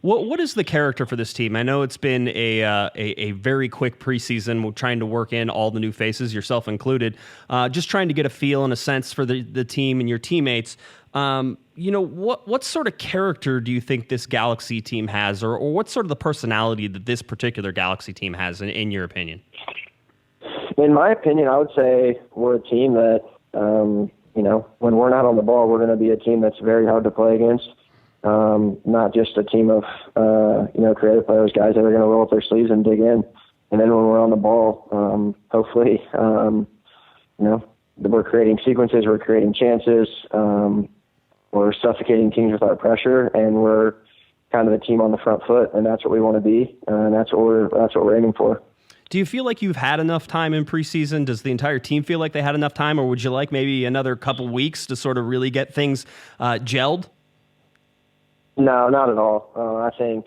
What is the character for this team? I know it's been a very quick preseason. We're trying to work in all the new faces, yourself included. Just trying to get a feel and a sense for the team and your teammates. What sort of character do you think this Galaxy team has, or what sort of the personality that this particular Galaxy team has, in your opinion? In my opinion, I would say we're a team that, when we're not on the ball, we're going to be a team that's very hard to play against. Not just a team of, creative players, guys that are going to roll up their sleeves and dig in. And then when we're on the ball, hopefully, we're creating sequences, we're creating chances, we're suffocating teams with our pressure, and we're kind of the team on the front foot, and that's what we want to be, and that's what we're aiming for. Do you feel like you've had enough time in preseason? Does the entire team feel like they had enough time, or would you like maybe another couple weeks to sort of really get things gelled? No, not at all. I think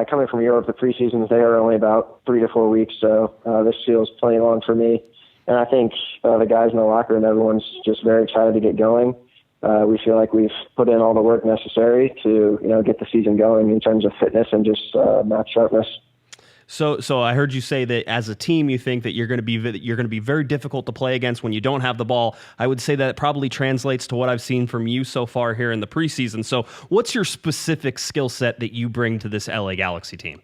coming from Europe, the preseasons, they are only about 3 to 4 weeks, so this feels plenty long for me. And I think the guys in the locker room, everyone's just very excited to get going. We feel like we've put in all the work necessary to get the season going in terms of fitness and just match sharpness. So I heard you say that as a team, you think that you're going to be very difficult to play against when you don't have the ball. I would say that it probably translates to what I've seen from you so far here in the preseason. So what's your specific skill set that you bring to this LA Galaxy team?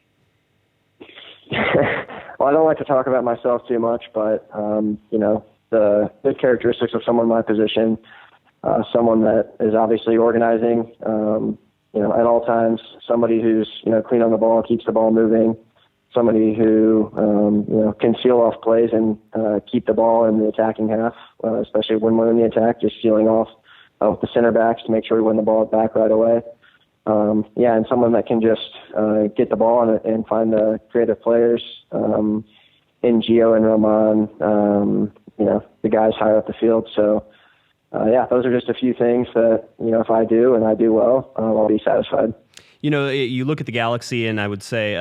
Well, I don't like to talk about myself too much, but the good characteristics of someone in my position, someone that is obviously organizing, at all times, somebody who's clean on the ball, keeps the ball moving. Somebody who can seal off plays and keep the ball in the attacking half, especially when we're in the attack, just sealing off with the center backs to make sure we win the ball back right away. And someone that can just get the ball and find the creative players in Gio and Roman, the guys higher up the field. So, those are just a few things that, if I do and I do well, I'll be satisfied. You look at the Galaxy, and I would say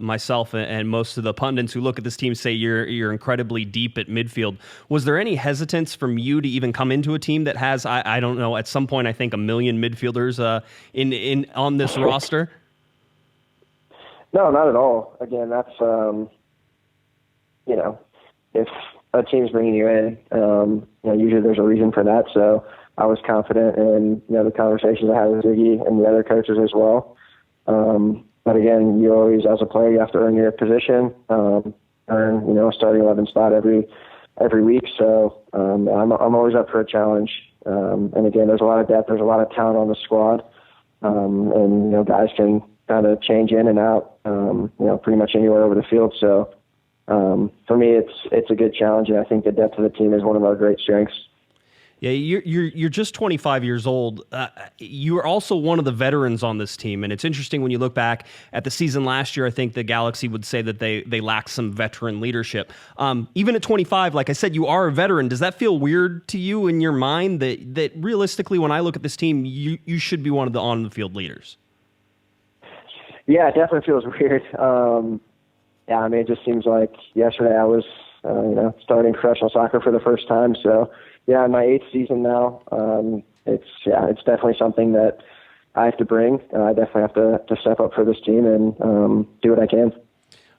myself and most of the pundits who look at this team say you're incredibly deep at midfield. Was there any hesitance from you to even come into a team that has, I don't know, at some point I think 1 million midfielders on this roster? No, not at all. Again, that's if a team's bringing you in, usually there's a reason for that. So I was confident in the conversations I had with Ziggy and the other coaches as well. But again, you always, as a player, you have to earn your position, earn a starting 11 spot every week. So I'm always up for a challenge. And again, there's a lot of depth, there's a lot of talent on the squad, and guys can kind of change in and out, pretty much anywhere over the field. So for me, it's a good challenge, and I think the depth of the team is one of our great strengths. Yeah, you're just 25 years old. You are also one of the veterans on this team, and it's interesting when you look back at the season last year. I think the Galaxy would say that they lack some veteran leadership. Even at 25, like I said, you are a veteran. Does that feel weird to you in your mind that realistically, when I look at this team, you should be one of the on the field leaders? Yeah, it definitely feels weird. It just seems like yesterday I was starting professional soccer for the first time. So. Yeah, in my 8th season now, it's definitely something that I have to bring. I definitely have to step up for this team and do what I can.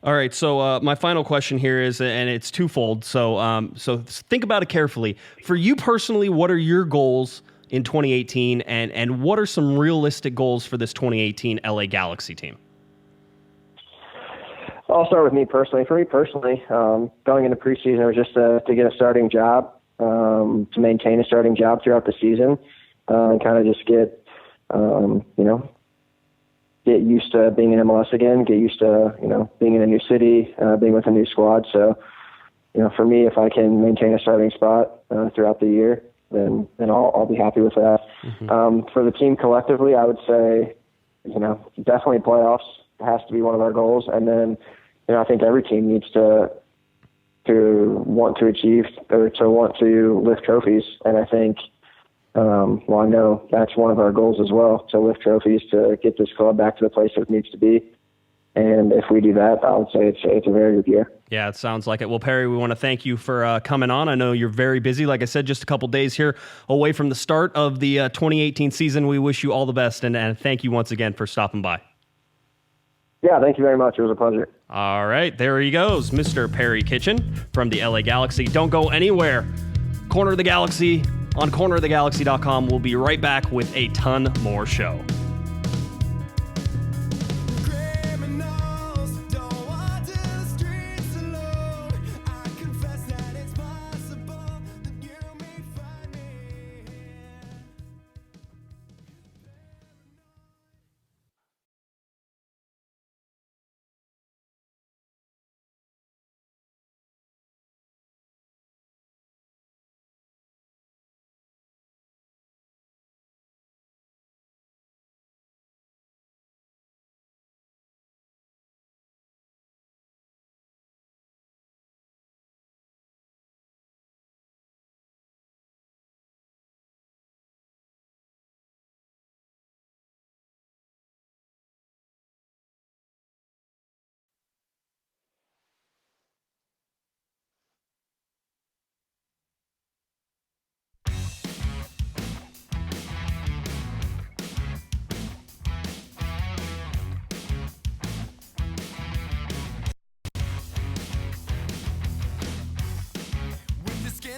All right, so my final question here is, and it's twofold, so think about it carefully. For you personally, what are your goals in 2018, and what are some realistic goals for this 2018 LA Galaxy team? I'll start with me personally. For me personally, going into preseason was just to get a starting job. To maintain a starting job throughout the season, and kind of just get used to being in MLS again, get used to, being in a new city, being with a new squad. So, for me, if I can maintain a starting spot throughout the year, then I'll be happy with that. Mm-hmm. For the team collectively, I would say, definitely playoffs has to be one of our goals. And then, I think every team needs to want to achieve or to want to lift trophies. And I think, I know that's one of our goals as well, to lift trophies, to get this club back to the place it needs to be. And if we do that, I would say it's a very good year. Yeah, it sounds like it. Well, Perry, we want to thank you for coming on. I know you're very busy. Like I said, just a couple days here away from the start of the 2018 season. We wish you all the best, and thank you once again for stopping by. Yeah, thank you very much. It was a pleasure. All right, there he goes, Mr. Perry Kitchen from the LA Galaxy. Don't go anywhere. Corner of the Galaxy on cornerofthegalaxy.com. We'll be right back with a ton more show.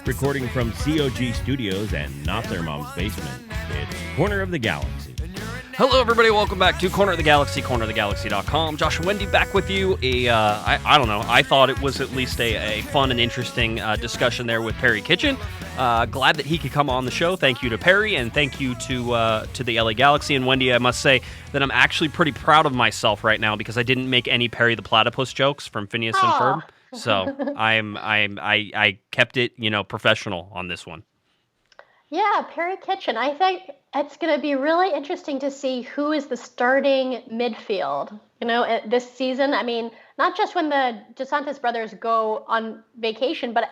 Recording from CoG Studios and not their mom's basement, it's Corner of the Galaxy. Hello, everybody. Welcome back to Corner of the Galaxy, cornerofthegalaxy.com. Josh and Wendy back with you. I don't know. I thought it was at least a fun and interesting discussion there with Perry Kitchen. Glad that he could come on the show. Thank you to Perry, and thank you to the LA Galaxy. And Wendy, I must say that I'm actually pretty proud of myself right now because I didn't make any Perry the Platypus jokes from Phineas and Ferb. So I kept it, professional on this one. Yeah, Perry Kitchen. I think it's going to be really interesting to see who is the starting midfield. This season. I mean, not just when the DeSantis brothers go on vacation, but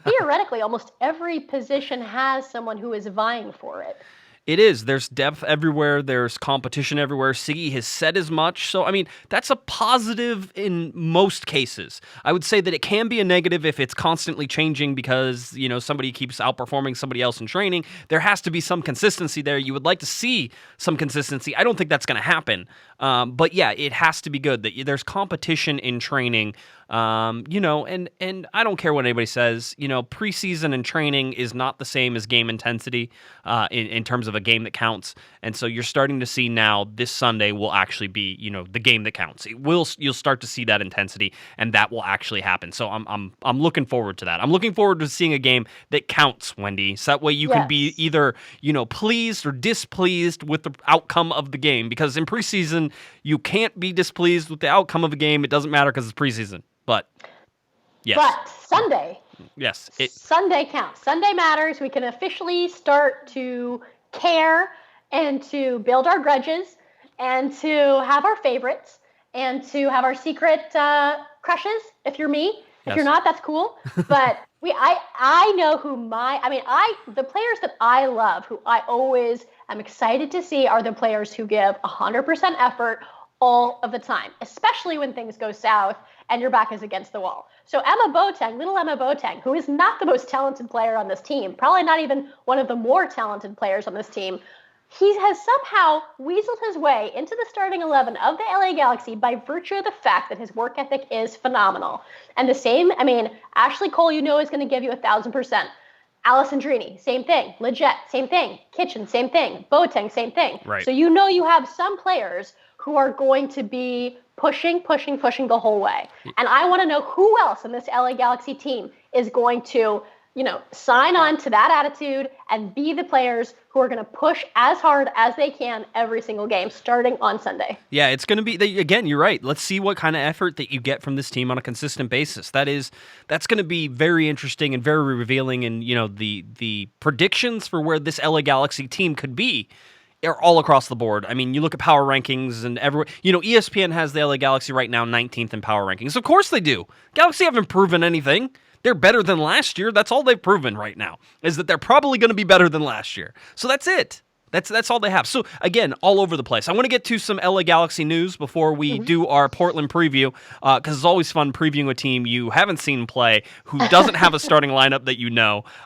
theoretically, almost every position has someone who is vying for it. It is. There's depth everywhere. There's competition everywhere. Siggy has said as much. So, I mean, that's a positive in most cases. I would say that it can be a negative if it's constantly changing because, somebody keeps outperforming somebody else in training. There has to be some consistency there. You would like to see some consistency. I don't think that's going to happen. But yeah, it has to be good that there's competition in training. And I don't care what anybody says, preseason and training is not the same as game intensity in terms of a game that counts. And so you're starting to see now this Sunday will actually be, the game that counts. You'll start to see that intensity and that will actually happen. So I'm looking forward to that. I'm looking forward to seeing a game that counts, Wendy. So that way you can be either, pleased or displeased with the outcome of the game, because in preseason you can't be displeased with the outcome of a game. It doesn't matter because it's preseason. But yes. But Sunday. Yes. Sunday counts. Sunday matters. We can officially start to care and to build our grudges and to have our favorites and to have our secret crushes. If you're me, if you're not, that's cool. But I know who the players that I love, who I always am excited to see, are the players who give 100% effort all of the time, especially when things go south and your back is against the wall. So little Emma Boateng, who is not the most talented player on this team, probably not even one of the more talented players on this team, he has somehow weaseled his way into the starting 11 of the LA Galaxy by virtue of the fact that his work ethic is phenomenal. And Ashley Cole, is going to give you 1,000%. Allison Drini, same thing. Leggett, same thing. Kitchen, same thing. Boateng, same thing. Right. So you have some players who are going to be pushing the whole way. And I want to know who else in this LA Galaxy team is going to, sign on to that attitude and be the players who are going to push as hard as they can every single game starting on Sunday. Yeah, it's going to be, again, you're right. Let's see what kind of effort that you get from this team on a consistent basis. That's going to be very interesting and very revealing. And, the predictions for where this LA Galaxy team could be are all across the board. I mean, you look at power rankings and everywhere. ESPN has the LA Galaxy right now 19th in power rankings. Of course they do. Galaxy haven't proven anything. They're better than last year. That's all they've proven right now, is that they're probably going to be better than last year. So that's it. That's all they have. So, again, all over the place. I want to get to some LA Galaxy news before we do our Portland preview, because it's always fun previewing a team you haven't seen play, who doesn't have a starting lineup that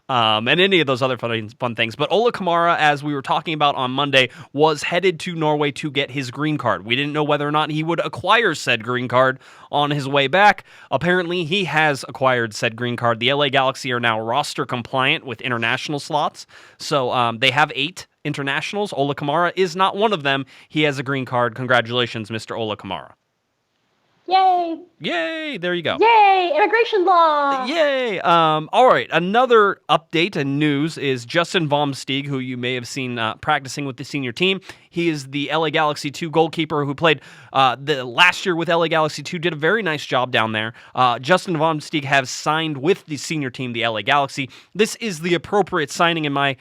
and any of those other fun things. But Ola Kamara, as we were talking about on Monday, was headed to Norway to get his green card. We didn't know whether or not he would acquire said green card on his way back. Apparently, he has acquired said green card. The LA Galaxy are now roster compliant with international slots, so they have 8 internationals. Ola Kamara is not one of them. He has a green card. Congratulations, Mr. Ola Kamara. Yay! Yay! There you go. Yay! Immigration law! Yay! All right. Another update and news is Justin Vomsteeg, who you may have seen practicing with the senior team. He is the LA Galaxy 2 goalkeeper who played the last year with LA Galaxy 2, did a very nice job down there. Justin Vomsteeg has signed with the senior team, the LA Galaxy. This is the appropriate signing in my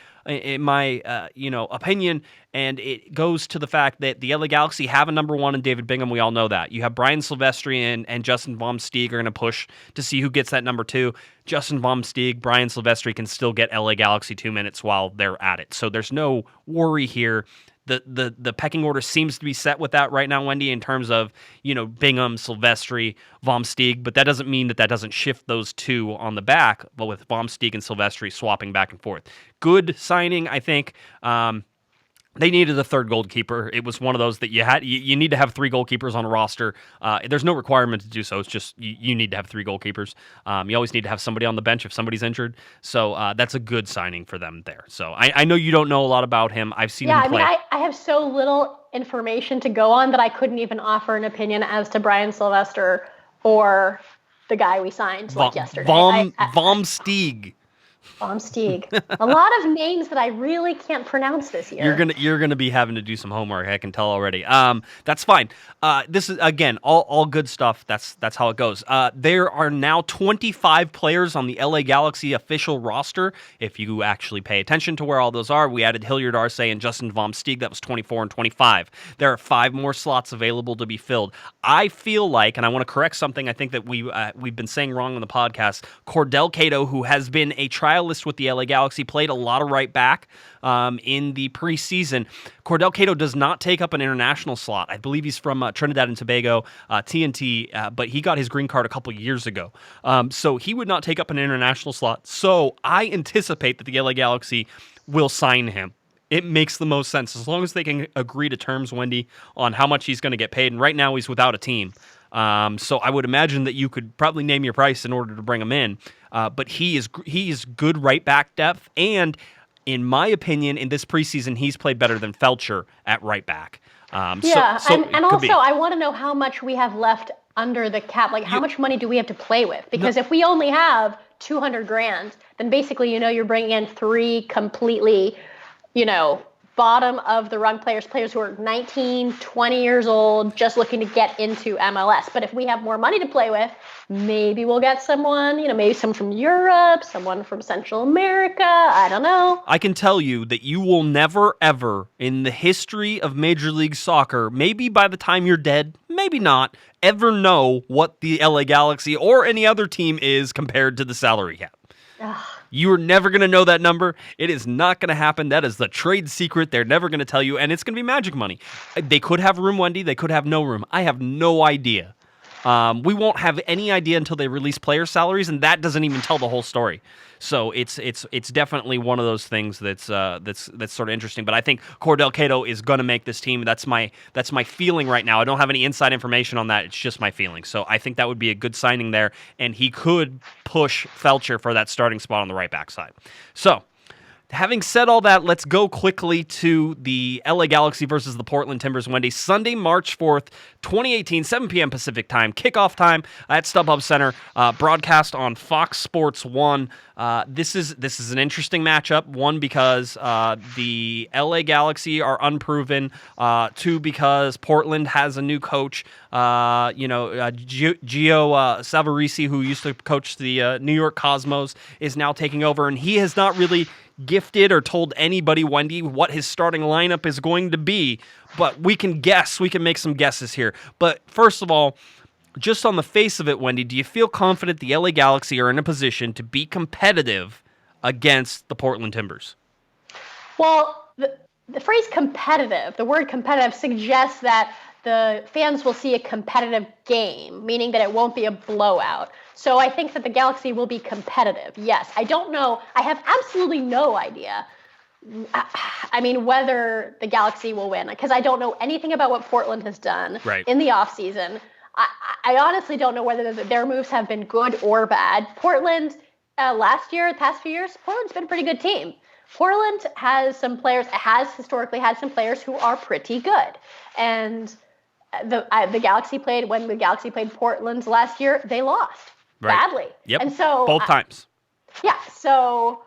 opinion, and it goes to the fact that the LA Galaxy have a number 1 in David Bingham. We all know that. You have Brian Silvestri and Justin Vomsteeg are going to push to see who gets that number 2. Justin Vomsteeg, Brian Silvestri can still get LA Galaxy 2 minutes while they're at it. So there's no worry here. The pecking order seems to be set with that right now, Wendy, in terms of, Bingham, Silvestri, Vomsteeg, but that doesn't mean that doesn't shift those 2 on the back, but with Vomsteeg and Silvestri swapping back and forth. Good signing, I think. They needed a third goalkeeper. It was one of those that you need to have 3 goalkeepers on a roster. There's no requirement to do so. It's just you need to have 3 goalkeepers. You always need to have somebody on the bench if somebody's injured. So that's a good signing for them there. So I know you don't know a lot about him. I've seen him play. I have so little information to go on that I couldn't even offer an opinion as to Brian Sylvester or the guy we signed yesterday. Vomsteeg. Bomsteeg. A lot of names that I really can't pronounce this year. You're gonna be having to do some homework. I can tell already. That's fine. This is again all good stuff. That's how it goes. There are now 25 players on the LA Galaxy official roster. If you actually pay attention to where all those are, we added Hilliard Arce and Justin Bomsteeg. That was 24 and 25. There are 5 more slots available to be filled. I feel like, and I want to correct something I think that we've been saying wrong on the podcast. Cordell Cato, who has been a trialist with the LA Galaxy, played a lot of right back in the preseason. Cordell Cato does not take up an international slot. I believe he's from Trinidad and Tobago, TNT, but he got his green card a couple years ago. So he would not take up an international slot. So I anticipate that the LA Galaxy will sign him. It makes the most sense as long as they can agree to terms, Wendy, on how much he's going to get paid. And right now he's without a team. So I would imagine that you could probably name your price in order to bring him in. But he is good right back depth, and in my opinion, in this preseason, he's played better than Felcher at right back. And also I want to know how much we have left under the cap. Like, how much money do we have to play with? Because if we only have $200,000, then basically, you're bringing in 3 completely, bottom of the rung players who are 19, 20 years old, just looking to get into MLS. But if we have more money to play with, maybe we'll get someone, maybe someone from Europe, someone from Central America. I don't know. I can tell you that you will never, ever in the history of Major League Soccer, maybe by the time you're dead, maybe not, ever know what the LA Galaxy or any other team is compared to the salary cap. You are never going to know that number. It is not going to happen. That is the trade secret. They're never going to tell you, and it's going to be magic money. They could have room, Wendy. They could have no room. I have no idea. We won't have any idea until they release player salaries, and that doesn't even tell the whole story. So it's definitely one of those things that's sort of interesting. But I think Cordell Cato is going to make this team. That's my feeling right now. I don't have any inside information on that. It's just my feeling. So I think that would be a good signing there, and he could push Felcher for that starting spot on the right back side. So, having said all that, let's go quickly to the LA Galaxy versus the Portland Timbers, Wendy. Sunday, March 4th, 2018, 7 p.m. Pacific time, kickoff time at StubHub Center, broadcast on Fox Sports 1. This is an interesting matchup. 1, because the LA Galaxy are unproven. 2, because Portland has a new coach. Gio Savarese, who used to coach the New York Cosmos, is now taking over, and he has not really gifted or told anybody, Wendy, what his starting lineup is going to be. But we can guess. We can make some guesses here. But first of all, just on the face of it, Wendy, do you feel confident the LA Galaxy are in a position to be competitive against the Portland Timbers? Well, the phrase competitive, the word competitive suggests that the fans will see a competitive game, meaning that it won't be a blowout. So I think that the Galaxy will be competitive. Yes. I don't know. I have absolutely no idea. I mean, whether the Galaxy will win, because I don't know anything about what Portland has done in the offseason. I honestly don't know whether their moves have been good or bad. Portland, last year, the past few years, Portland's been a pretty good team. Portland has historically had some players who are pretty good. And the Galaxy when the Galaxy played Portland last year, they lost badly. Yep. And so both times. So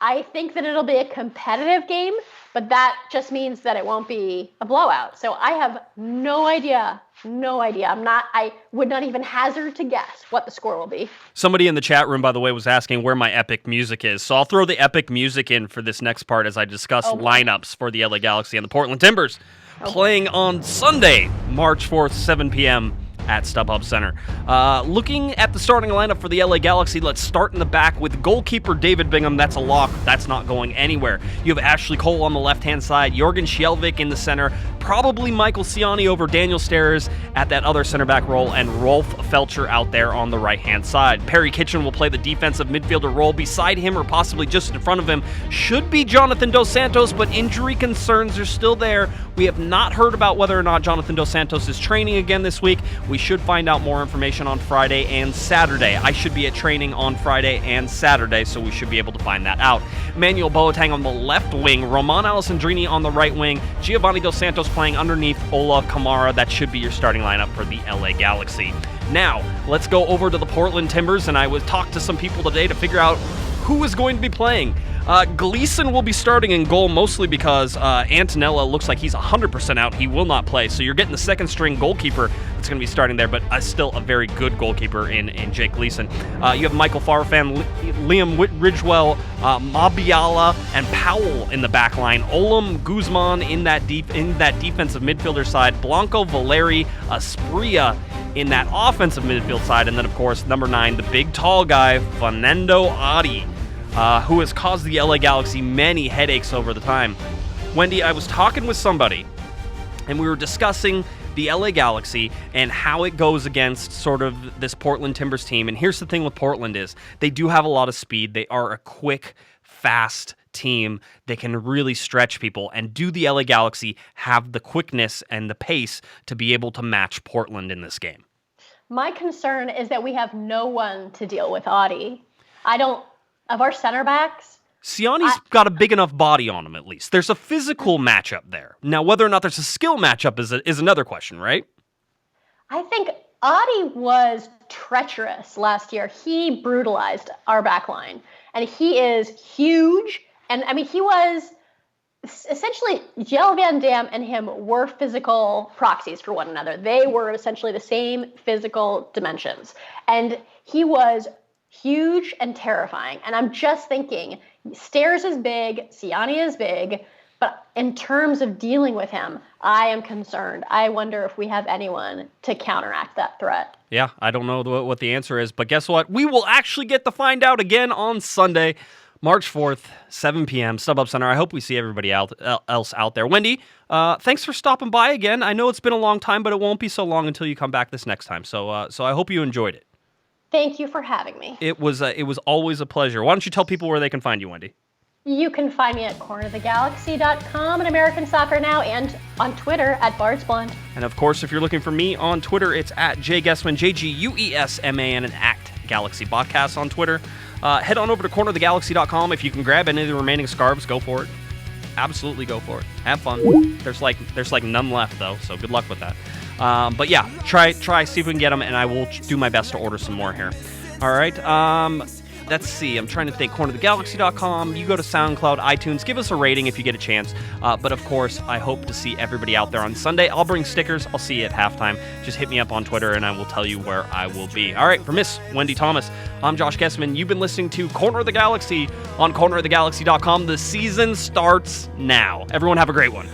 I think that it'll be a competitive game, but that just means that it won't be a blowout. So I have no idea. I would not even hazard to guess what the score will be. Somebody in the chat room, by the way, was asking where my epic music is. So I'll throw the epic music in for this next part as I discuss lineups for the LA Galaxy and the Portland Timbers. Playing on Sunday, March 4th, 7 p.m. at StubHub Center. Looking at the starting lineup for the LA Galaxy, let's start in the back with goalkeeper David Bingham. That's a lock. That's not going anywhere. You have Ashley Cole on the left-hand side, Jorgen Skjelvik in the center, probably Michael Ciani over Daniel Steres at that other center back role, and Rolf Felcher out there on the right-hand side. Perry Kitchen will play the defensive midfielder role. Beside him, or possibly just in front of him, should be Jonathan Dos Santos, but injury concerns are still there. We have not heard about whether or not Jonathan Dos Santos is training again this week. We should find out more information on Friday and Saturday. I should be at training on Friday and Saturday, so we should be able to find that out. Emmanuel Boateng on the left wing, Roman Alessandrini on the right wing, Giovanni Dos Santos playing underneath Ola Kamara. That should be your starting lineup for the LA Galaxy. Now, let's go over to the Portland Timbers, and I was talked to some people today to figure out who is going to be playing. Gleason will be starting in goal, mostly because Antonella looks like he's 100% out. He will not play, so you're getting the second-string goalkeeper that's going to be starting there, but still a very good goalkeeper in Jake Gleason. You have Michael Farfan, Liam Ridgewell, Mabiala, and Powell in the back line. Olam Guzman in that defensive midfielder side. Blanco Valeri Asprilla in that offensive midfield side. And then, of course, number 9, the big, tall guy, Fernando Adi, who has caused the LA Galaxy many headaches over the time. Wendy, I was talking with somebody, and we were discussing the LA Galaxy and how it goes against sort of this Portland Timbers team. And here's the thing with Portland is they do have a lot of speed. They are a quick, fast team. They can really stretch people. And do the LA Galaxy have the quickness and the pace to be able to match Portland in this game? My concern is that we have no one to deal with Audi. Of our center backs, Siani's got a big enough body on him, at least. There's a physical matchup there. Now, whether or not there's a skill matchup is another question, right? I think Adi was treacherous last year. He brutalized our back line, and he is huge. And, I mean, he was essentially, Jelle Van Dam and him were physical proxies for one another. They were essentially the same physical dimensions. And he was huge and terrifying. And I'm just thinking, Stairs is big, Siani is big, but in terms of dealing with him, I am concerned. I wonder if we have anyone to counteract that threat. Yeah, I don't know what the answer is, but guess what? We will actually get to find out again on Sunday, March 4th, 7 p.m., StubHub Center. I hope we see everybody else out there. Wendy, thanks for stopping by again. I know it's been a long time, but it won't be so long until you come back this next time. So I hope you enjoyed it. Thank you for having me. It was always a pleasure. Why don't you tell people where they can find you, Wendy? You can find me at cornerthegalaxy.com and American Soccer Now, and on Twitter at BardsBlonde. And of course, if you're looking for me on Twitter, it's at JGuesman, JGUESMAN, and at Galaxy Podcast on Twitter. Head on over to cornerthegalaxy.com. If you can grab any of the remaining scarves, go for it. Absolutely go for it. Have fun. There's like none left though, so good luck with that. But yeah, try see if we can get them, and I will do my best to order some more here. All right. Let's see. I'm trying to think. cornerthegalaxy.com. You go to SoundCloud, iTunes. Give us a rating if you get a chance. But of course, I hope to see everybody out there on Sunday. I'll bring stickers. I'll see you at halftime. Just hit me up on Twitter, and I will tell you where I will be. All right. For Miss Wendy Thomas, I'm Josh Guesman. You've been listening to Corner of the Galaxy on cornerofthegalaxy.com. The season starts now. Everyone have a great one.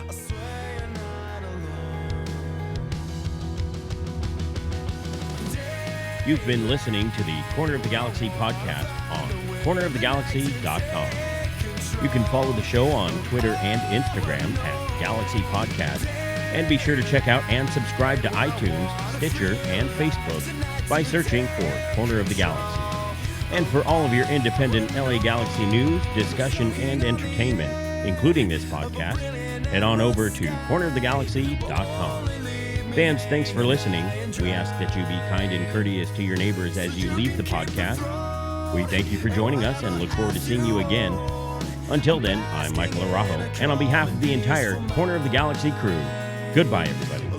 You've been listening to the Corner of the Galaxy podcast on cornerofthegalaxy.com. You can follow the show on Twitter and Instagram at Galaxy Podcast, and be sure to check out and subscribe to iTunes, Stitcher, and Facebook by searching for Corner of the Galaxy. And for all of your independent LA Galaxy news, discussion, and entertainment, including this podcast, head on over to cornerofthegalaxy.com. Fans, thanks for listening. We ask that you be kind and courteous to your neighbors as you leave the podcast. We thank you for joining us and look forward to seeing you again. Until then, I'm Michael Araujo, and on behalf of the entire Corner of the Galaxy crew, goodbye, everybody.